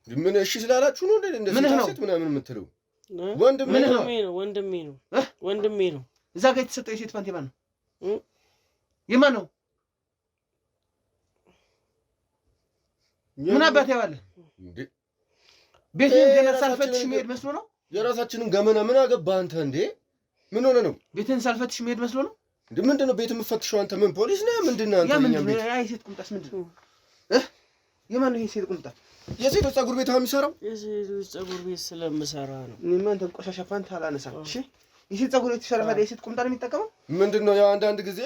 ምን እሺ ስላላችሁ ነው እንደ ሴታ ሴት ምናምን የምትለው ወንድሜ ነው እዛ ጋር የተሰጠው የሴት ፓንት የማን ነው የማን ነው ምን አባት ያዋለህ እንዴ ቤትህን ገና ሳልፈትሽ መሄድ መስሎ ነው የራሳችንን ገመና ምን አገባህ አንተ እንዴ ምን ሆነ ነው ቤትህን ሳልፈትሽ መሄድ መስሎ ነው እንዴ ምንድን ነው ቤት የምትፈትሸው አንተ ምን ፖሊስ ነህ ምንድን ነህ አንተ ያ ምንድን ነው አይ ሴት ቁምጣስ ምንድን ነው የማን ነው ይሄ ሴት ቁምጣ? የሴቶች ፀጉር ቤት የሚሰራው? የሴቶች ፀጉር ቤት ስለምሰራ ነው። እኔማ አንተን ቆሻሻ ፋንታ አላነሳም። እሺ የሴት ፀጉር ቤት ይሰራል ታዲያ የሴት ቁምጣ ነው የሚጠቀመው? ምንድነው ያው አንዳንድ ጊዜ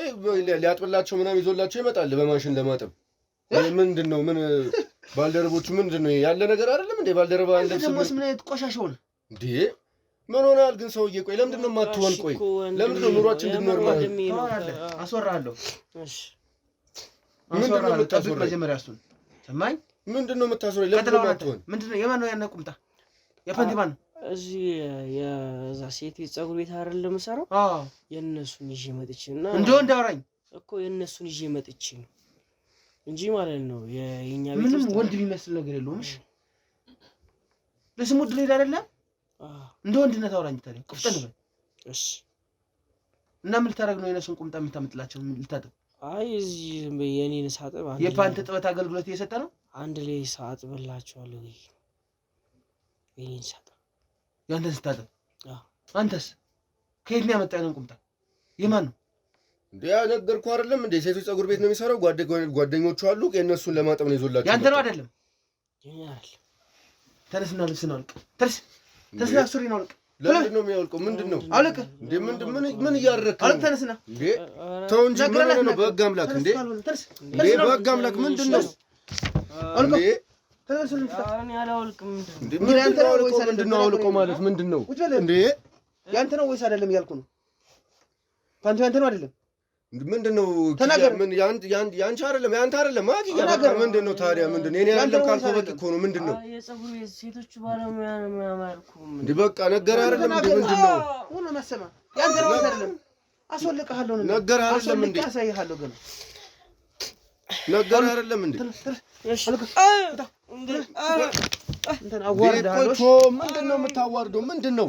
ሊያጥብላቸው ምናምን ይዞላቸው ይመጣል በማሽን ለማጠብ። ምንድነው ምን ባልደረቦቹ ምንድነው ያለ ነገር አይደለም እንዴ? ባልደረባ እንደምስ ምን አይነት ቆሻሻው ነው እንዴ? ምን ሆናል ግን ሰውዬ? ቆይ ለምንድነው የማትሆን? ቆይ ለምንድነው ኑሯችን እንድንኖር ማለት አስወራለሁ። እሺ ምንድነው የምታስወራኝ? መጀመሪያ እሱን ሰማኝ። ምንድነው የምታስወራኝ? ለምንድነው የማትሆን? ምንድነው የማን ነው ያነ ቁምጣ? የፈንዲ ማን ነው? እዚህ የዛ ሴት ፀጉር ቤት አይደለም የምሰራው? አዎ የእነሱን ይዤ መጥቼና እንደው እንዳወራኝ እኮ የእነሱን ይዤ መጥቼ ነው እንጂ ማለት ነው። የኛ ቤት ምንም ወንድ የሚመስል ነገር የለውም። እሺ ለስሙ ድሬድ አይደለም እንደ ወንድነት አውራኝ ታዲያ ቁፍጠን በል። እሺ እና ምን ልታረግ ነው የነሱን ቁምጣ የምታመጥላቸው? ምን ልታጠብ? አይ እዚህ የኔን ሳጥብ አንድ የፓንት ጥበት አገልግሎት እየሰጠ ነው። አንድ ላይ ሳጥብላቸዋለሁ። የኔን ሳጥብ ያንተን ስታጠብ አንተስ ከየት ነው ያመጣኸው ቁምጣ? የማን ነው እንዴ? ነገርኩህ አይደለም እንዴ? ሴቶች ፀጉር ቤት ነው የሚሰራው። ጓደኞቹ አሉ የእነሱን ለማጠብ ነው ይዞላቸው። ያንተ ነው አይደለም? የኔ አይደለም። ተነስና ልብስህን አውልቅ። ተነስና ሱሪህን አውልቅ። ለምንድን ነው የሚያወልቀው? ምንድነው አውልቅ እንዴ? ምን እያደረግህ አውልቅ? ተነስና እንዴ! ተው እንጂ ምን ነው በህግ አምላክ እንዴ! እንዴ በህግ አምላክ ምንድነው እንዴ? ተነስና እኔ አላወልቅም። እንዴ ምን ያንተ ነው ወይስ ምንድነው? አውልቀው ማለት ምንድነው እንዴ? ያንተ ነው ወይስ አይደለም እያልኩ ነው። ፓንቱ ያንተ ነው አይደለም? ምንድነው? ምን ያንቺ አይደለም ያንተ አይደለም ማቂ ያንተ ምንድነው ታዲያ? ምንድነው እኔ አይደለም ካልከው በቂ እኮ ነው። ምንድነው የፀጉር ቤት ሴቶች ባለሙያ ነው የሚያማርኩም እንዴ? በቃ ነገር አይደለም እንዴ? ምንድነው ሆኖ ማሰማ ያንተ ነው ወይስ አይደለም? አስወልቀሃለሁ ነው ነገር አይደለም እንዴ? አሳይሃለሁ ግን ነገር አይደለም እንዴ? እሺ እንትን አዋርዳለሁ። ምንድነው የምታዋርደው? ምንድነው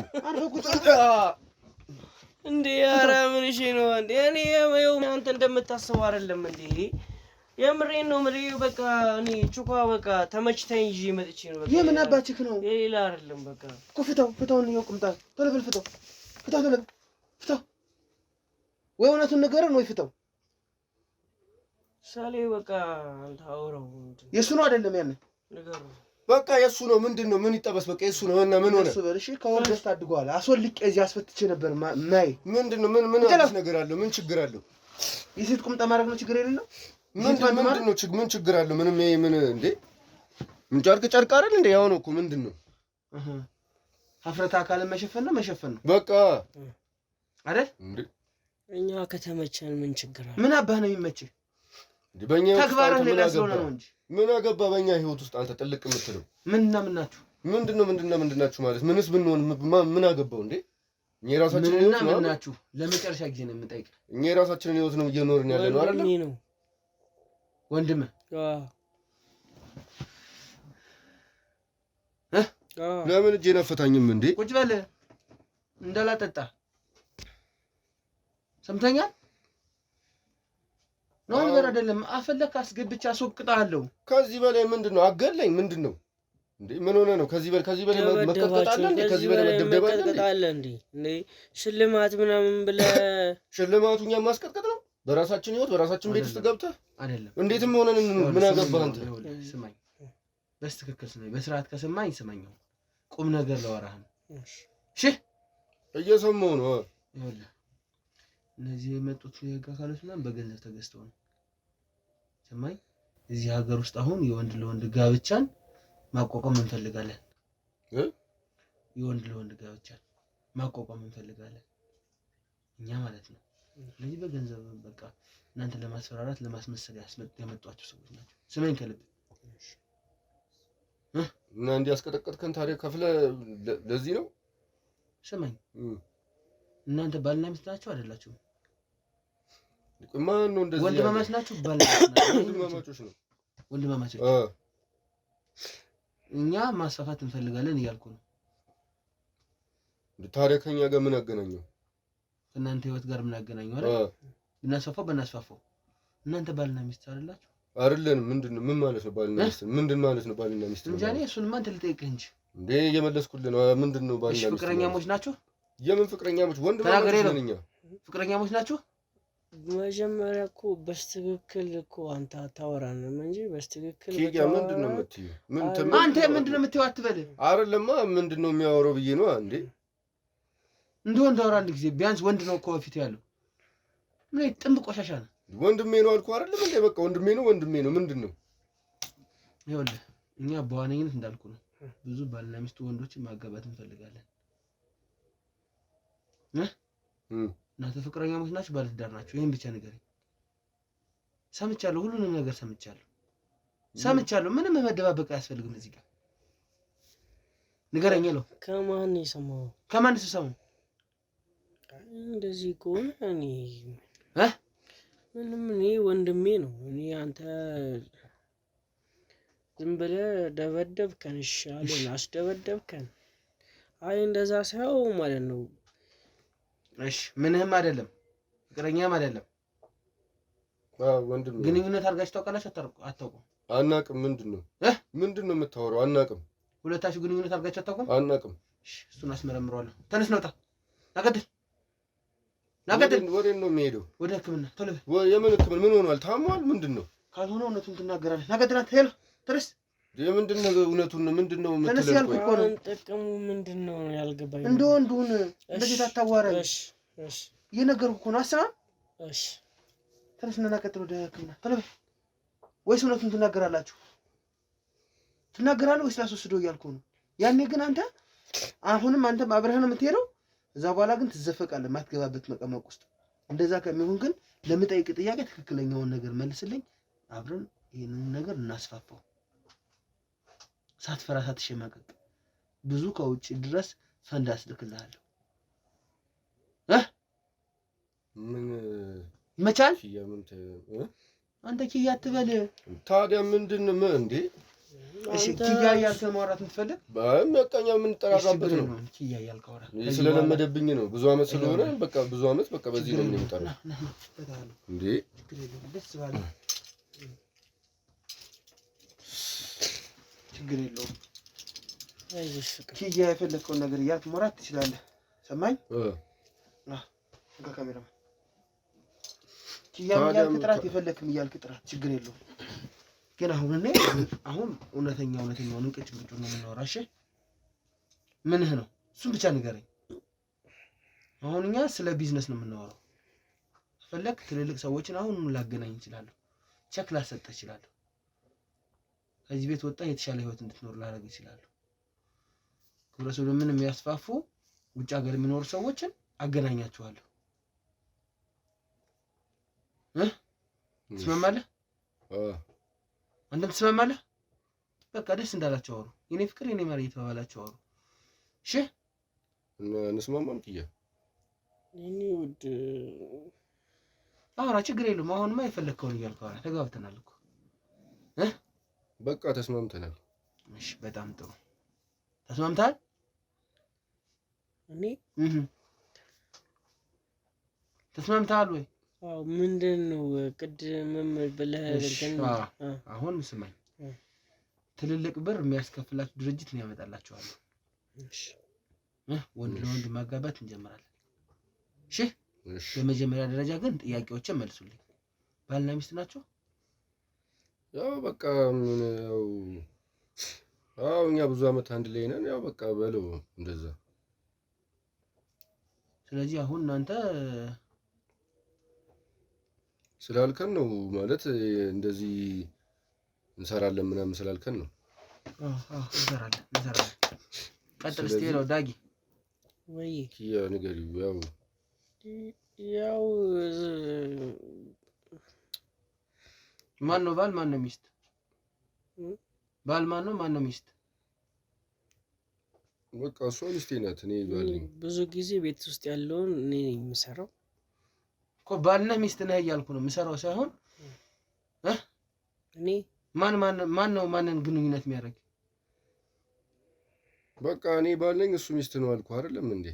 እንዴ? ኧረ ምን እሺ ነው እንዴ? እኔ አንተ እንደምታስበው አይደለም እንዴ? የምሬን ነው ምሬ። በቃ እኔ ቹኳ በቃ ተመችተኝ ይዤ መጥቼ ነው። በቃ የምን አባችህ ነው? የሌላ አይደለም። በቃ እኮ ፍታውን ነው ቁምጣ ቶሎ በል ፍታው ወይ እውነቱን ንገረን ወይ ፍታው። ሳሌ በቃ አንተ አውራው የሱ ነው አይደለም? ያን ንገሩ በቃ የሱ ነው። ምንድነው? ምን ይጠበስ? በቃ የሱ ነው እና ምን ሆነ? እሱ በል እሺ። ከወርደስ ታድጓል። አስወልቄ እዚህ አስፈትቼ ነበር ማይ ምንድነው? ምን አዲስ ነገር አለው? ምን ችግር አለው? የሴት ቁምጣ ማድረግ ነው ችግር የሌለው? ምንድነው? ምን ችግር አለው? ምንም ምን እንዴ? ምን ጨርቅ አይደል እንዴ? ያው ነው እኮ ምንድነው? ሀፍረተ አካልን መሸፈን ነው በቃ አይደል እንዴ? እኛ ከተመቸን ምን ችግር አለ? ምን አባህ ነው የሚመችህ? እንዴ በእኛ ተግባርህ ሌላ ስለሆነ ነው እንጂ ምን አገባ በእኛ ህይወት ውስጥ አንተ ጥልቅ የምትለው ምንና ምን ናችሁ? ምንድናችሁ ማለት ምንስ ብንሆን ምን አገባው እንዴ? እኛ የራሳችንን ህይወት ነው ምን ናችሁ? ለመጨረሻ ጊዜ ነው የምጠይቅ። እኛ የራሳችንን ህይወት ነው እየኖርን ያለ ነው አይደል? ነው ወንድምህ ለምን እጄን አፈታኝም እንዴ? ቁጭ በል እንዳላጠጣ ሰምተኛል ነው ነገር አይደለም። አፈለክ አስገብቼ አስወቅጣለሁ። ከዚህ በላይ ምንድነው? አገለኝ ምንድነው እንዴ? ምን ሆነ ነው? ከዚህ በላይ መቀጥቀጥ አለ እንዴ? ከዚህ በላይ መደብደብ አለ እንዴ? ሽልማት ምናምን ብለህ ሽልማቱ እኛን ማስቀጥቀጥ ነው? በራሳችን ህይወት በራሳችን ቤት ውስጥ ገብተህ አይደለም። እንዴትም ሆነን ምን አገባህ አንተ? ስማኝ፣ በስትክክል ስማኝ፣ በስርዓት ከሰማኝ ስማኝ። ቁም ነገር ለወራህ ነው። እሺ እየሰማሁ ነው። ይኸውልህ እነዚህ የመጡት የህግ አካሎች ምናምን በገንዘብ ተገዝተው ነው። ሰማኝ። እዚህ ሀገር ውስጥ አሁን የወንድ ለወንድ ጋብቻን ማቋቋም እንፈልጋለን። የወንድ ለወንድ ጋብቻን ማቋቋም እንፈልጋለን እኛ ማለት ነው። ስለዚህ በገንዘብ በቃ እናንተ ለማስፈራራት ለማስመሰል ያመጧቸው ሰዎች ናቸው። ስማኝ ከልብ እና እንዲያስቀጠቀጥከን ታዲያ ከፍለ ለዚህ ነው። ስማኝ፣ እናንተ ባልና ሚስት ናችሁ አይደላችሁም? ማን ነው እንደዚህ? ወንድማማች ናችሁ? ባልና ሚስት ናችሁ? ወንድማማቾች ነው። ወንድማማቾች እኛ ማስፋፋት እንፈልጋለን እያልኩ ነው። ታዲያ ከኛ ጋር ምን አገናኘው? ከእናንተ ህይወት ጋር ምን አገናኘው? አይደል? ብናስፋፋው በናስፋፋው። እናንተ ባልና ሚስት አይደላችሁ? አይደለንም። ምንድነው? ምን ማለት ነው ባልና ሚስት? ምንድን ማለት ነው ባልና ሚስት? እንጃ እኔ እሱንማ አንተ ልጠይቅህ እንጂ እንዴ እየመለስኩልህ ነው። ምንድነው ባልና ሚስት? ፍቅረኛሞች ናችሁ? የምን ፍቅረኛሞች? ወንድማማቾች ነን እኛ። ፍቅረኛሞች ናችሁ? መጀመሪያ እኮ በስትክክል እኮ አንተ አታወራንም እንጂ በስትክክል ኪያ ምንድን ነው የምትይው? አንተ ምንድን ነው የምትይው አትበል። አይደለማ ምንድን ነው የሚያወራው ብዬ ነው እንዴ። እንደ ወንድ አውራ አንድ ጊዜ ቢያንስ ወንድ ነው እኮ በፊት ያለው። ምን ጥንብ ቆሻሻ ነው። ወንድሜ ነው አልኩህ አይደለም እንዴ? በቃ ወንድሜ ነው ምንድን ነው? ይኸውልህ እኛ በዋነኝነት እንዳልኩ ነው ብዙ ባልና ሚስት ወንዶችን ማጋባት እንፈልጋለን። እናንተ ፍቅረኛሞች ናችሁ ባለትዳር ናችሁ? ይሄን ብቻ ንገረኝ። ሰምቻለሁ፣ ሁሉንም ነገር ሰምቻለሁ። ምንም መደባበቅ አያስፈልግም እዚህ ጋር ንገረኝ ነው። ከማን የሰማው? ከማን ተሰማው? እንደዚህ ከሆነ እኔ ወንድሜ ነው። እኔ አንተ ዝም ብለህ ደበደብከን፣ ይሻለን አስደበደብከን። አይ እንደዛ ሳይሆን ማለት ነው። እሺ ምንህም አይደለም፣ ፍቅረኛም አይደለም። ወንድም ግንኙነት አድርጋችሁ ታውቃላችሁ? አታውቁም? አናውቅም። ምንድን ነው የምታወራው? አናውቅም። ሁለታችሁ ግንኙነት አድርጋችሁ አታውቁም? አናውቅም። እሺ እሱን አስመረምረዋለሁ። ተነስ ነውጣ ናገድል ወዴት ነው የሚሄደው? ወደ ሕክምና ቶሎ በል። የምን ሕክምና? ምን ሆኗል? ታሟል? ምንድን ነው? ካልሆነ እውነቱን ትናገራለህ። ናገድል አንተ ሄሎ ተነስ። የምንድን ነው እውነቱን? ምንድን ነው ተነስ ያልኩህ እኮ ነው። ጥቅሙ ምንድን ነው ያልገባኝ? እንደ ወንዱን እንደዚህ ታታዋራለህ። እሺ እየነገርኩህ እኮ ነው። አስማ እሺ ተነስና ናገድል ወደ ሕክምና ቶሎ በል። ወይስ እውነቱን ትናገራላችሁ? ትናገራለህ ወይስ ላስወስደው እያልኩህ ነው። ያኔ ግን አንተ አሁንም አንተም አብረህ ነው የምትሄደው። እዛ በኋላ ግን ትዘፈቃለህ ማትገባበት መቀመቅ ውስጥ። እንደዛ ከሚሆን ግን ለምጠይቅ ጥያቄ ትክክለኛውን ነገር መልስልኝ። አብረን ይሄንን ነገር እናስፋፋው። ሳትፈራ ሳትሸማቀቅ ብዙ ከውጭ ድረስ ፈንድ አስልክልሃለሁ። ምን ይመቻል? አንተ ኪያ አትበል። ታዲያ ምንድን ነው እንዴ? እሺ ኪያ እያልከ ማውራት የምትፈልግ? በመቀኛ የምንጠራራበት ነው። ኪያ እያልከ አውራ። ስለለመደብኝ ነው። ብዙ አመት ስለሆነ ብዙ አመት በዚህ ነው የምንጠራው እንዴ። ደስ ባለ ችግር የለውም። ኪያ የፈለግከውን ነገር እያልክ ማውራት ትችላለህ። ሰማኝ? ካሜራ ኪያ እያልክ ጥራት፣ የፈለግክም እያልክ ጥራት፣ ችግር የለውም። ግን አሁን እውነተኛውን እንቅጭ ነው የምናወራው። እሺ ምንህ ነው? እሱን ብቻ ንገረኝ። አሁን እኛ ስለ ቢዝነስ ነው የምናወራው። ፈለክ ትልልቅ ሰዎችን አሁን ላገናኝ እችላለሁ። ቼክ ላሰጥህ እችላለሁ። ከዚህ ቤት ወጣ የተሻለ ህይወት እንድትኖር ላደርግ እችላለሁ። ግብረ ሰዶምን የሚያስፋፉ ውጭ ሀገር የሚኖሩ ሰዎችን አገናኛቸዋለሁ። ትስማማለህ? አንተም ትስማማለህ? በቃ ደስ እንዳላችሁ አውሩ። የኔ ፍቅር የኔ ማር እየተባባላችሁ አውሩ። እሺ እንስማማም። ኪያ እኔ ውድ አውራ፣ ችግር የለውም። አሁንማ የፈለግከውን እያልኩ አውራ። ተግባብተናል እኮ በቃ ተስማምተናል። እሺ በጣም ጥሩ። ተስማምተሃል? እኔ ተስማምተሃል ወይ? አዎ። ምንድን ነው ቅድምም ብለህ አሁን ስማኝ፣ ትልልቅ ብር የሚያስከፍላችሁ ድርጅት ነው ያመጣላችኋለሁ። እሺ ወንድ ለወንድ ማጋባት እንጀምራለን። እሺ በመጀመሪያ ደረጃ ግን ጥያቄዎችን መልሱልኝ። ባልና ሚስት ናቸው? ያው በቃ ምን ያው እኛ ብዙ አመት አንድ ላይ ነን። ያው በቃ በለው እንደዛ። ስለዚህ አሁን እናንተ ስላልከን ነው ማለት እንደዚህ እንሰራለን ምናምን ስላልከን ነው። እንሰራለን። ቀጥል እስቲ ነው ዳጊ ወይ ኪያ ንገሪው። ያው ማን ነው ባል ማን ነው ሚስት? ባል ማን ነው ማን ነው ሚስት? በቃ እሷ ሚስቴ ናት። እኔ ባል ነኝ። ብዙ ጊዜ ቤት ውስጥ ያለውን እኔ ነኝ የምሰራው እኮ። ባል ነህ ሚስት ነህ እያልኩ ነው። የምሰራው ሳይሆን እኔ ማን ነው ማንን ግንኙነት የሚያደርግ? በቃ እኔ ባል ነኝ እሱ ሚስት ነው አልኩህ አይደለም እንዴ?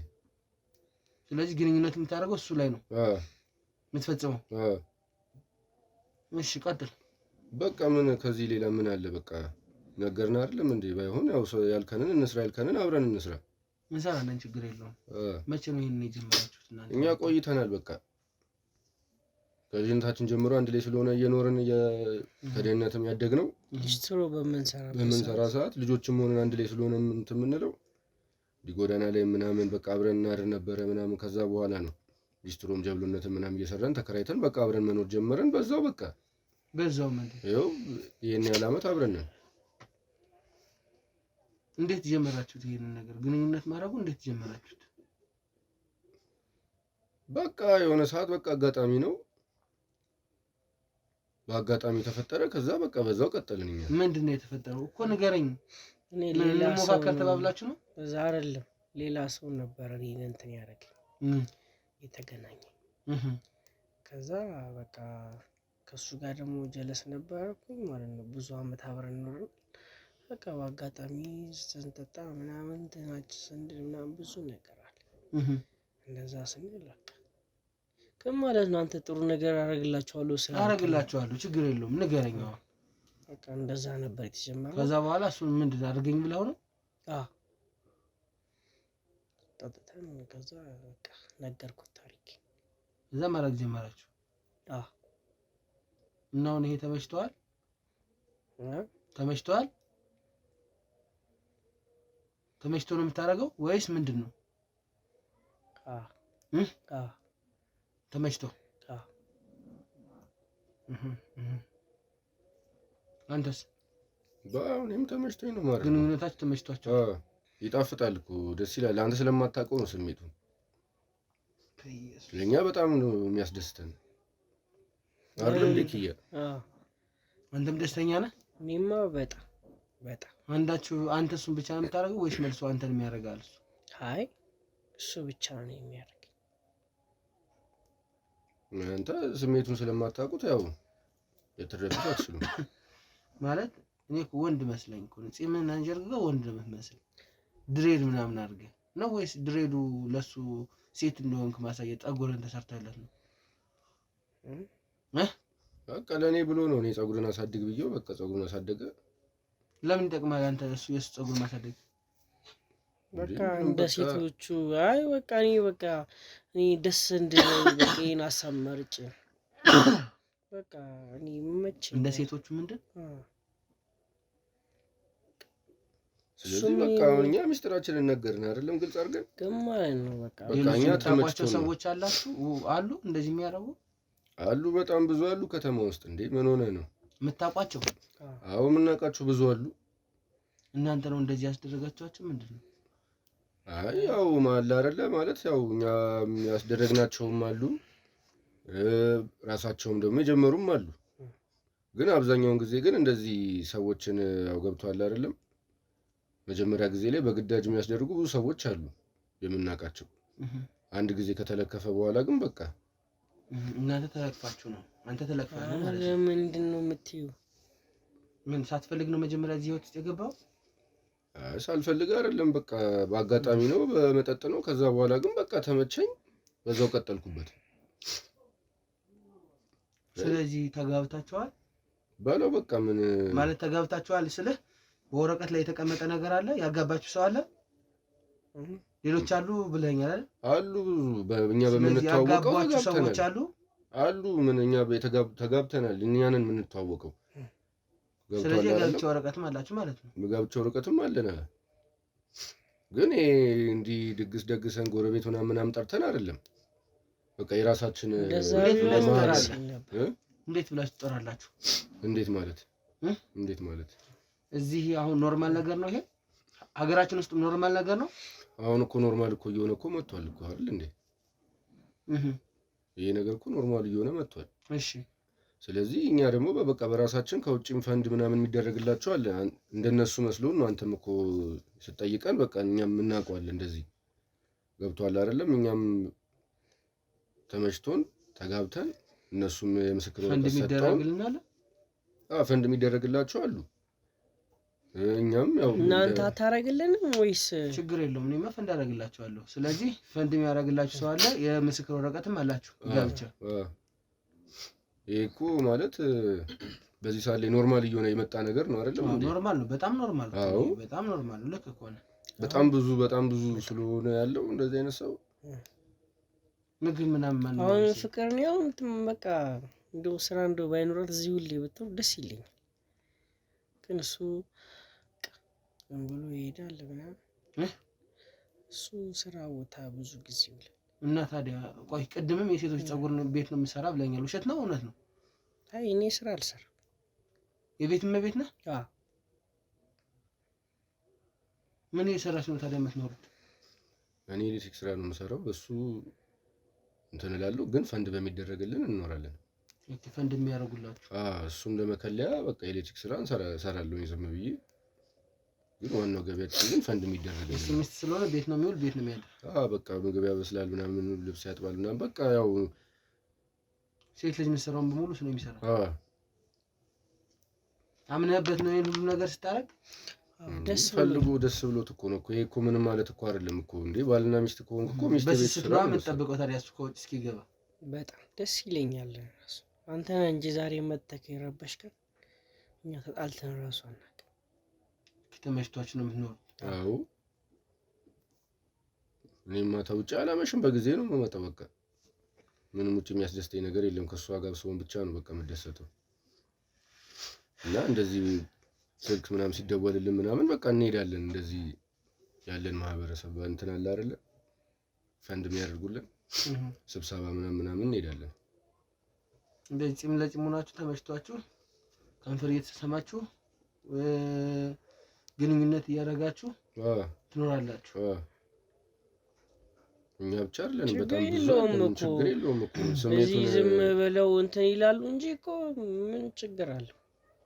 ስለዚህ ግንኙነት የምታደርገው እሱ ላይ ነው የምትፈጽመው። እሺ ቀጥል። በቃ ምን ከዚህ ሌላ ምን አለ? በቃ ነገርና አይደለም እንዴ? ባይሆን ያው ያልከንን እንስራ፣ ያልከንን አብረን እንስራ። እንሰራለን፣ ችግር የለውም። መቼ ነው ይሄን የጀመራችሁት እናንተ? እኛ ቆይተናል። በቃ ከልጅነታችን ጀምሮ አንድ ላይ ስለሆነ እየኖርን ከደህንነትም ያደግነው ሊስትሮ በምንሰራ ሰዓት ልጆችም ሆነን አንድ ላይ ስለሆነ እንትን የምንለው ጎዳና ላይ ምናምን በቃ አብረን እናድር ነበረ ምናምን። ከዛ በኋላ ነው ሊስትሮም ጀብሎነትም ምናምን እየሰራን ተከራይተን በቃ አብረን መኖር ጀመረን። በዛው ይኸው ይሄን ያህል ዓመት አብረን ነን። እንዴት ጀመራችሁት ይሄንን ነገር ግንኙነት ማድረጉ? እንዴት ጀመራችሁት? በቃ የሆነ ሰዓት በቃ አጋጣሚ ነው፣ በአጋጣሚ ተፈጠረ። ከዛ በቃ በዛው ቀጠልን። እኛ ምንድነው የተፈጠረው እኮ ንገረኝ። እኔ ሌላ ሰው ሞካከር ተባብላችሁ ነው? እዛ አይደለም ሌላ ሰው ነበር እኔን እንትን ያደረገኝ የተገናኘ። ከዛ በቃ ከሱ ጋር ደግሞ ጀለስ ነበርኩኝ ማለት ነው። ብዙ አመት አብረን ኖርን። በቃ በአጋጣሚ ስንጠጣ ምናምን ትናችን ስንድል ምናምን ብዙ ነገር አለ። እንደዛ ስንል በቃ ግን ማለት ነው አንተ ጥሩ ነገር አደርግላችኋለሁ አደርግላችኋለሁ ችግር የለውም ንገረኝ። በቃ እንደዛ ነበር የተጀመረው። ከዛ በኋላ እሱን ምንድን አድርገኝ ብለው ነው? ጠጥተን ከዛ በቃ ነገርኩት ታሪክ። እዛ ማድረግ ጀመራችሁ? እና አሁን ይሄ ተመችቷል? ተመችቶ ነው የምታደርገው ወይስ ምንድን ነው? ተመችቶ። አንተስ? እኔም ተመችቶኝ ነው ማለት ነው። ግንኙነታችሁ ተመችቷቸው? ይጣፍጣል እኮ ደስ ይላል። አንተ ስለማታውቀው ነው ስሜቱ። ለኛ በጣም ነው የሚያስደስተን አይደል ልክያ? አንተም ደስተኛ ነህ? እኔማ በጣም አንተ እሱን ብቻ ነው የምታደርገው ወይስ መልሶ አንተን የሚያደርጋል እሱ? አይ እሱ ብቻ ነው የሚያደርገው። አንተ ስሜቱን ስለማታውቁት ያው ልትረዱት አትችሉም ማለት። እኔ እኮ ወንድ መስለኝ እኮ ነው ጺምን አንጀርግገው ወንድ ነው የምትመስል። ድሬድ ምናምን አድርገህ ነው ወይስ ድሬዱ ለሱ ሴት እንደሆንክ ማሳየት ፀጉርን ተሰርተለት ነው? በቃ ለኔ ብሎ ነው እኔ ፀጉርን አሳድግ ብዬው በቃ ፀጉርን አሳደገ። ለምን ይጠቅማል አንተ እሱ የሱ ፀጉር ማሳደግ? በቃ እንደ ሴቶቹ አይ በቃ እኔ ደስ እንድለኝ በቃ ይሄን አሳመርጭ በቃ እኔ መቼ እንደ ሴቶቹ ምንድን? ስለዚህ በቃ እኛ ሚስጥራችንን ነገርን አይደለም ግልጽ አድርገን ግን ማለት ነው በቃ እኛ ታውቋቸው ሰዎች አሉ እንደዚህ የሚያደርጉ አሉ። በጣም ብዙ አሉ ከተማ ውስጥ። እንዴ ምን ሆነ ነው የምታውቋቸው? አዎ የምናውቃቸው ብዙ አሉ። እናንተ ነው እንደዚህ ያስደረጋችኋቸው? ምንድን ነው? አይ ያው ማለ አይደለ ማለት ያው እኛ ያስደረግናቸውም አሉ፣ ራሳቸውም ደግሞ የጀመሩም አሉ። ግን አብዛኛውን ጊዜ ግን እንደዚህ ሰዎችን ያው ገብቷል አይደለም መጀመሪያ ጊዜ ላይ በግዳጅ የሚያስደርጉ ብዙ ሰዎች አሉ የምናውቃቸው። አንድ ጊዜ ከተለከፈ በኋላ ግን በቃ እናንተ ተለክፋችሁ ነው? አንተ ተለክፈህ ነው ማለት ነው? ምንድን ነው የምትይው? ምን ሳትፈልግ ነው መጀመሪያ እዚህ ህይወት ውስጥ የገባው? ሳልፈልግ አይደለም በቃ በአጋጣሚ ነው፣ በመጠጥ ነው። ከዛ በኋላ ግን በቃ ተመቸኝ፣ በዛው ቀጠልኩበት። ስለዚህ ተጋብታችኋል ባለው በቃ ምን ማለት ተጋብታችኋል ስልህ በወረቀት ላይ የተቀመጠ ነገር አለ? ያጋባችሁ ሰው አለ? ሌሎች አሉ ብለኛል አይደል? አሉ በእኛ በምንተዋወቀው ሰዎች አሉ ምን እኛ ተጋብተናል። እኛንን የምንተዋወቀው። ስለዚህ የጋብቻ ወረቀትም አላችሁ ማለት ነው? የጋብቻ ወረቀትም አለና ግን እንዲህ ድግስ ደግሰን ጎረቤት ምናምን ጠርተን አይደለም። በቃ የራሳችን እንዴት ብላችሁ ትጠራላችሁ? እንዴት ማለት እዚህ አሁን ኖርማል ነገር ነው ይሄ? ሀገራችን ውስጥ ኖርማል ነገር ነው? አሁን እኮ ኖርማል እኮ እየሆነ እኮ መጥቷል እኮ አይደል እንዴ? ይሄ ነገር እኮ ኖርማል እየሆነ መጥቷል። እሺ ስለዚህ እኛ ደግሞ በቃ በራሳችን ከውጭም ፈንድ ምናምን የሚደረግላቸው አለ። እንደነሱ መስሎን ነው። አንተም እኮ ስትጠይቀን በቃ እኛም እናውቀዋለን እንደዚህ ገብቷል አይደለም? እኛም ተመችቶን ተጋብተን እነሱም የምስክር ወረቀት ሰጥተው ፈንድ የሚደረግላቸው አሉ። እኛም ያው እናንተ አታረግልንም ወይስ? ችግር የለውም እኔማ ፈንድ አደርግላችኋለሁ። ስለዚህ ፈንድ የሚያደርግላችሁ ሰው አለ፣ የምስክር ወረቀትም አላችሁ ጋብቻ። ይሄ እኮ ማለት በዚህ ሰዓት ላይ ኖርማል እየሆነ የመጣ ነገር ነው አይደለም? ኖርማል ነው፣ በጣም ኖርማል ነው፣ በጣም ኖርማል ነው። ልክ እኮ ነው። በጣም ብዙ ስለሆነ ያለው እንደዚህ አይነት ሰው ምግብ ምናምን ማን አሁን ፍቅር ነው በቃ እንደው ስራ እንደው ባይኖራት እዚህ ሁሌ ብትሆን ደስ ይለኛል። ግን እሱ ዝም ብሎ ይሄዳል ምናምን እሱ ስራ ቦታ ብዙ ጊዜ ይውላል። እና ታዲያ ቆይ ቅድምም የሴቶች ፀጉር ቤት ነው የምሰራ ብለኛል። ውሸት ነው እውነት ነው? አይ እኔ ስራ አልሰራም። የቤት እመቤት ነህ? አዎ። ምን እየሰራሽ ነው ታዲያ የምትኖሩት? እኔ ኤሌክትሪክ ስራ ነው የምሰራው። በሱ እንትን እላለሁ፣ ግን ፈንድ በሚደረግልን እንኖራለን። ፈንድ የሚያደርጉላችሁ? እሱም ለመከለያ በቃ ኤሌክትሪክ ስራ እሰራለሁ ዝም ብዬ። ግን ዋናው ገበያችን ግን ፈንድ የሚደረግልን ሚስት ስለሆነ ቤት ነው የሚውል ቤት ነው የሚያድር። በቃ ምግብ ያበስላል ምናምን፣ ልብስ ያጥባል ምናምን። በቃ ያው ሴት ልጅ የምትሰራውን በሙሉ እሱ ነው የሚሰራው። አምነህበት ነው ይሄን ሁሉ ነገር ስታረግ? ደስ ብሎት እኮ ነው እኮ። ይሄ እኮ ምንም ማለት እኮ አይደለም እኮ እንዴ። ባልና ሚስት እኮ እኮ ሚስት ቤት ስራ ነው የምትጠብቀው። ታዲያ እሱ ከውጭ እስኪገባ በጣም ደስ ይለኛል። ራሱ አንተ ነህ እንጂ ዛሬ መተክ የረበሽከን። እኛ ተጣልተን ራሱ አናውቅም። ከተመሽቷችሁ ነው የምትኖሩት? አዎ። እኔማ ተውጭ አላመሽም፣ በጊዜ ነው የምመጣው። በቃ ምንም ውጭ የሚያስደስተኝ ነገር የለም። ከእሷ ጋር ስሆን ብቻ ነው በቃ የምደሰተው። እና እንደዚህ ስልክ ምናምን ሲደወልልን ምናምን በቃ እንሄዳለን። እንደዚህ ያለን ማህበረሰብ እንትን አለ አይደለ? ፈንድ የሚያደርጉልን ስብሰባ ምናምን እንሄዳለን። እንደዚህ ጺም ለጺም ሆናችሁ ተመችቷችሁ ከንፈር እየተሰማችሁ ግንኙነት እያደረጋችሁ ትኖራላችሁ። እኛ ብቻ አይደለም በጣም ብዙ ችግር የለውም እኮ። እዚህ ዝም ብለው እንትን ይላሉ እንጂ እኮ ምን ችግር አለው?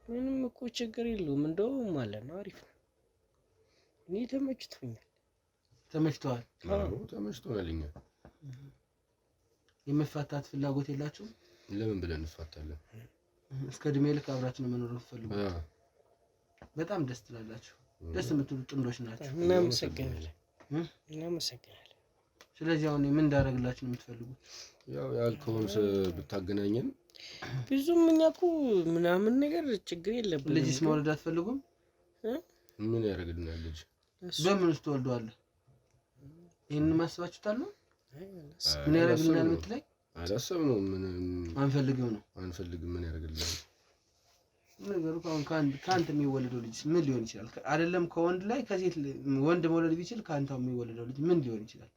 ምንም እኮ ችግር የለውም። እንደውም ማለት ነው አሪፍ ነው። እኔ ተመችቶኛል። ተመችቷል? አዎ ተመችቶናል። እኛ የመፋታት ፍላጎት የላችሁም? ለምን ብለን እንፋታለን? እስከ እድሜ ልክ አብራችሁ ነው መኖር የምትፈልጉት? በጣም ደስ ትላላችሁ። ደስ የምትሉ ጥንዶች ናቸው። እናመሰግናለን። ስለዚህ አሁን ምን እንዳደርግላችሁ ነው የምትፈልጉት? ያው ያልከውን ብታገናኘን ብዙም እኛ እኮ ምናምን ነገር ችግር የለብንም። ልጅስ መውለድ አትፈልጉም? ምን ያደርግልናል ልጅ? በምን ውስጥ ትወልደዋለህ? ይሄንን ማስባችሁታል ነው? ምን ያደርግልናል የምትለኝ? አላሰብነውም። ምን አንፈልግም ነው? አንፈልግም። ምን ያደርግልናል ነገሩ? አሁን ከአንተ የሚወለደው ልጅ ምን ሊሆን ይችላል? አይደለም ከወንድ ላይ ከሴት ወንድ መውለድ ቢችል ከአንተ የሚወለደው ልጅ ምን ሊሆን ይችላል?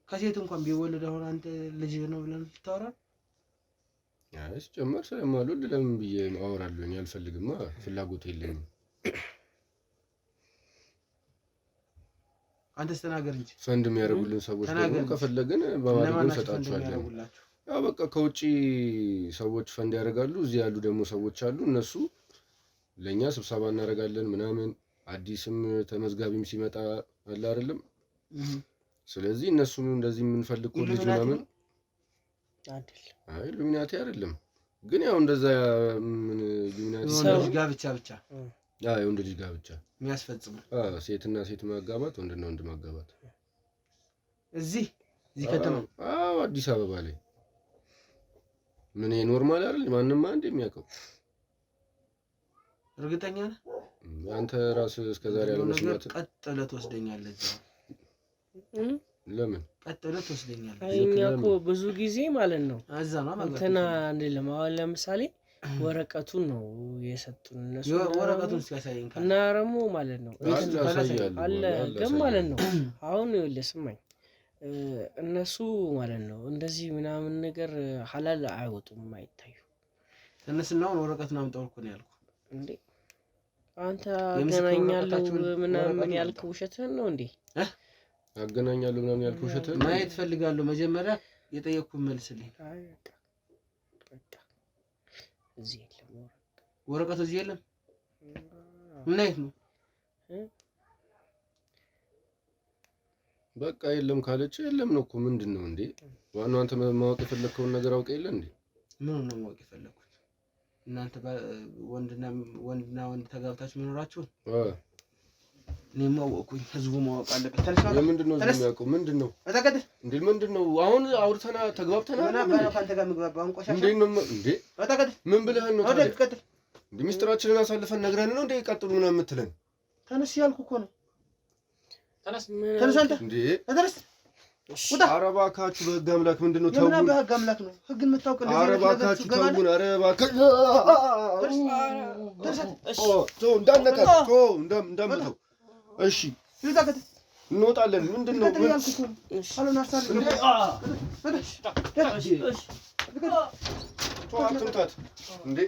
ከሴት እንኳን ቢወለድ አሁን አንተ ልጅ ነው ብለን ልታወራ? አይስ ጀመር ስለማልወልድ ለምን ብዬ አወራለሁኝ? አልፈልግማ፣ ፍላጎት የለኝም። አንተስ ተናገር እንጂ። ፈንድ የሚያደርጉልን ሰዎች ደግሞ ከፈለግን በማድረግ እንሰጣቸዋለን። ያው በቃ ከውጪ ሰዎች ፈንድ ያደርጋሉ፣ እዚህ ያሉ ደግሞ ሰዎች አሉ። እነሱ ለኛ ስብሰባ እናደርጋለን ምናምን። አዲስም ተመዝጋቢም ሲመጣ አለ አይደለም? ስለዚህ እነሱም እንደዚህ የምንፈልግ ልጅ ምናምን አይደለም። አይ ኢሉሚናቲ አይደለም፣ ግን ያው እንደዛ ምን ኢሉሚናቲ ሰው ጋብቻ ብቻ የወንድ ልጅ ጋብቻ የሚያስፈጽሙ ሴትና ሴት ማጋባት፣ ወንድና ወንድ ማጋባት እዚህ ከተማ አዲስ አበባ ላይ ምን ኖርማል አይደል? ማንም አንድ የሚያውቀው። እርግጠኛ ነህ? አንተ ራስህ እስከዛሬ አለመስማት ቀጥለህ ትወስደኛለህ እዛው። ለምን ቀጥለህ ትወስደኛለህ? እኛ እኮ ብዙ ጊዜ ማለት ነው እዛ ነው ማለት እንትና እንደለም። አሁን ለምሳሌ ወረቀቱን ነው የሰጡን እነሱ። ወረቀቱን ሲያሳየኝ እና ደግሞ ማለት ነው አለ ግን ማለት ነው አሁን ይኸውልህ ስማኝ፣ እነሱ ማለት ነው እንደዚህ ምናምን ነገር ሐላል አይወጡም፣ አይታዩ። እነሱና ወረቀቱን አምጣው እኮ ነው ያልኩህ እንዴ። አንተ አገናኛለሁ ምናምን ያልከው ውሸትህን ነው እንዴ? አገናኛለሁ ምናምን ያልከው ውሸትህን ማየት ፈልጋለሁ። መጀመሪያ የጠየቅኩህ መልስልኝ። አይ በቃ እዚህ የለም ወረቀቱ እዚህ የለም። ምን አይነት ነው? በቃ የለም ካለች የለም ነው እኮ። ምንድን ነው እንዴ? ዋናው አንተ ማወቅ የፈለግከውን ነገር አውቀ የለ እንዴ? ምን ነው ማወቅ የፈለግኩት? እናንተ ወንድና ወንድ ተጋብታችሁ መኖራችሁን እኔም አወቅኩኝ። ህዝቡ ማወቅ አለበት። ተነሳ። ምንድን ነው የሚያውቀው? ምንድን ነው እንዴ? ምንድን ነው አሁን አውርተና ተግባብተና ከአንተ ጋር ምግባባ አንቆሻሻ እንዴ ነው እንዴ? ምን ብለህ ነው ታዲያ? እንዴ ሚስጥራችንን አሳልፈን ነግረን ነው እንዴ ቀጥሉ ምናምን የምትለን? ተነስ ያልኩ እኮ ነው። ተነስ አንተ እንዴ! ተነስ ኧረ እባካችሁ በህግ አምላክ ምንድነው? ተው የምን በህግ አምላክ ነው? ህግን የምታውቅ እንደዚህ ኧረ እባካችሁ ተውን። ኧረ እባካችሁ እንዳትነካው። እሺ እንወጣለን። ምንድነው? አትምታት እንዴ!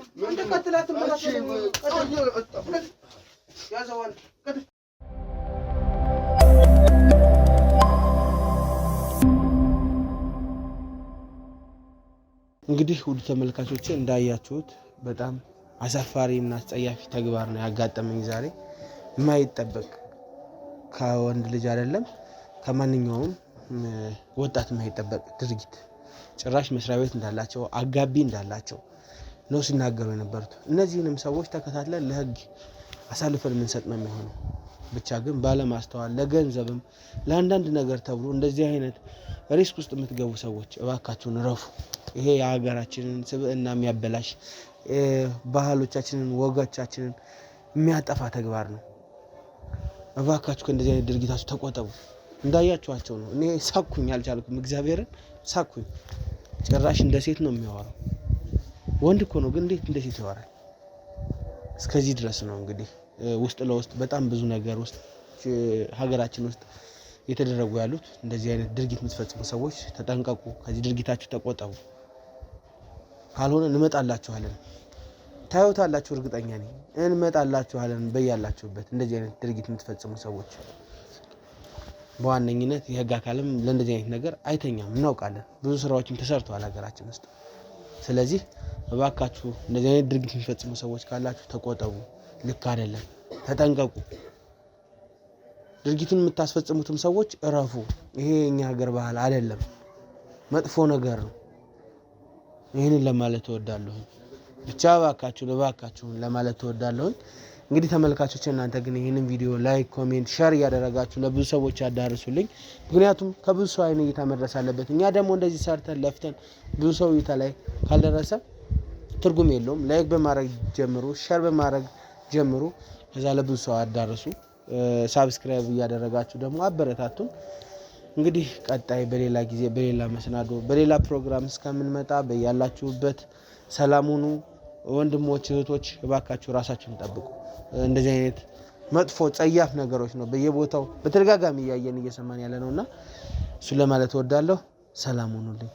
እንግዲህ ውድ ተመልካቾቼ እንዳያችሁት በጣም አሳፋሪ እና አስጸያፊ ተግባር ነው ያጋጠመኝ ዛሬ። የማይጠበቅ ከወንድ ልጅ አይደለም ከማንኛውም ወጣት የማይጠበቅ ድርጊት። ጭራሽ መስሪያ ቤት እንዳላቸው አጋቢ እንዳላቸው ነው ሲናገሩ የነበሩት። እነዚህንም ሰዎች ተከታትለን ለህግ አሳልፈን የምንሰጥ ነው የሚሆነው። ብቻ ግን ባለማስተዋል ለገንዘብም ለአንዳንድ ነገር ተብሎ እንደዚህ አይነት ሪስክ ውስጥ የምትገቡ ሰዎች እባካችሁን ረፉ። ይሄ የሀገራችንን ስብዕና የሚያበላሽ ባህሎቻችንን፣ ወጎቻችንን የሚያጠፋ ተግባር ነው። እባካችሁ ከእንደዚህ አይነት ድርጊታችሁ ተቆጠቡ። እንዳያችኋቸው ነው። እኔ ሳኩኝ፣ አልቻልኩም። እግዚአብሔርን ሳኩኝ። ጭራሽ እንደ ሴት ነው የሚያወራው። ወንድ እኮ ነው፣ ግን እንዴት እንደ ሴት ያወራል? እስከዚህ ድረስ ነው እንግዲህ ውስጥ ለውስጥ በጣም ብዙ ነገር ውስጥ ሀገራችን ውስጥ የተደረጉ ያሉት። እንደዚህ አይነት ድርጊት የምትፈጽሙ ሰዎች ተጠንቀቁ፣ ከዚህ ድርጊታችሁ ተቆጠቡ። ካልሆነ እንመጣላችኋለን። ታዩታላችሁ፣ እርግጠኛ ነኝ እንመጣላችኋለን በያላችሁበት። እንደዚህ አይነት ድርጊት የምትፈጽሙ ሰዎች በዋነኝነት የህግ አካልም ለእንደዚህ አይነት ነገር አይተኛም፣ እናውቃለን። ብዙ ስራዎችም ተሰርተዋል ሀገራችን ውስጥ። ስለዚህ እባካችሁ እንደዚህ አይነት ድርጊት የሚፈጽሙ ሰዎች ካላችሁ ተቆጠቡ። ልክ አይደለም፣ ተጠንቀቁ። ድርጊቱን የምታስፈጽሙትም ሰዎች እረፉ። ይሄ የኛ ሀገር ባህል አይደለም፣ መጥፎ ነገር ነው። ይህንን ለማለት እወዳለሁ። ብቻ እባካችሁን ለማለት እወዳለሁ። እንግዲህ ተመልካቾች እናንተ ግን ይህንን ቪዲዮ ላይክ፣ ኮሜንት፣ ሼር እያደረጋችሁ ለብዙ ሰዎች ያዳርሱልኝ። ምክንያቱም ከብዙ ሰው አይን እይታ መድረስ አለበት። እኛ ደግሞ እንደዚህ ሰርተን ለፍተን ብዙ ሰው እይታ ላይ ካልደረሰ ትርጉም የለውም። ላይክ በማድረግ ጀምሩ፣ ሼር በማድረግ ጀምሩ። ከዛ ለብዙ ሰው አዳርሱ። ሳብስክራይብ እያደረጋችሁ ደግሞ አበረታቱን። እንግዲህ ቀጣይ በሌላ ጊዜ በሌላ መሰናዶ በሌላ ፕሮግራም እስከምንመጣ በያላችሁበት ሰላም ሁኑ። ወንድሞች እህቶች፣ እባካችሁ ራሳችሁን ጠብቁ። እንደዚህ አይነት መጥፎ ጸያፍ ነገሮች ነው በየቦታው በተደጋጋሚ እያየን እየሰማን ያለ ነውና እሱ ለማለት እወዳለሁ። ሰላም ሁኑልኝ።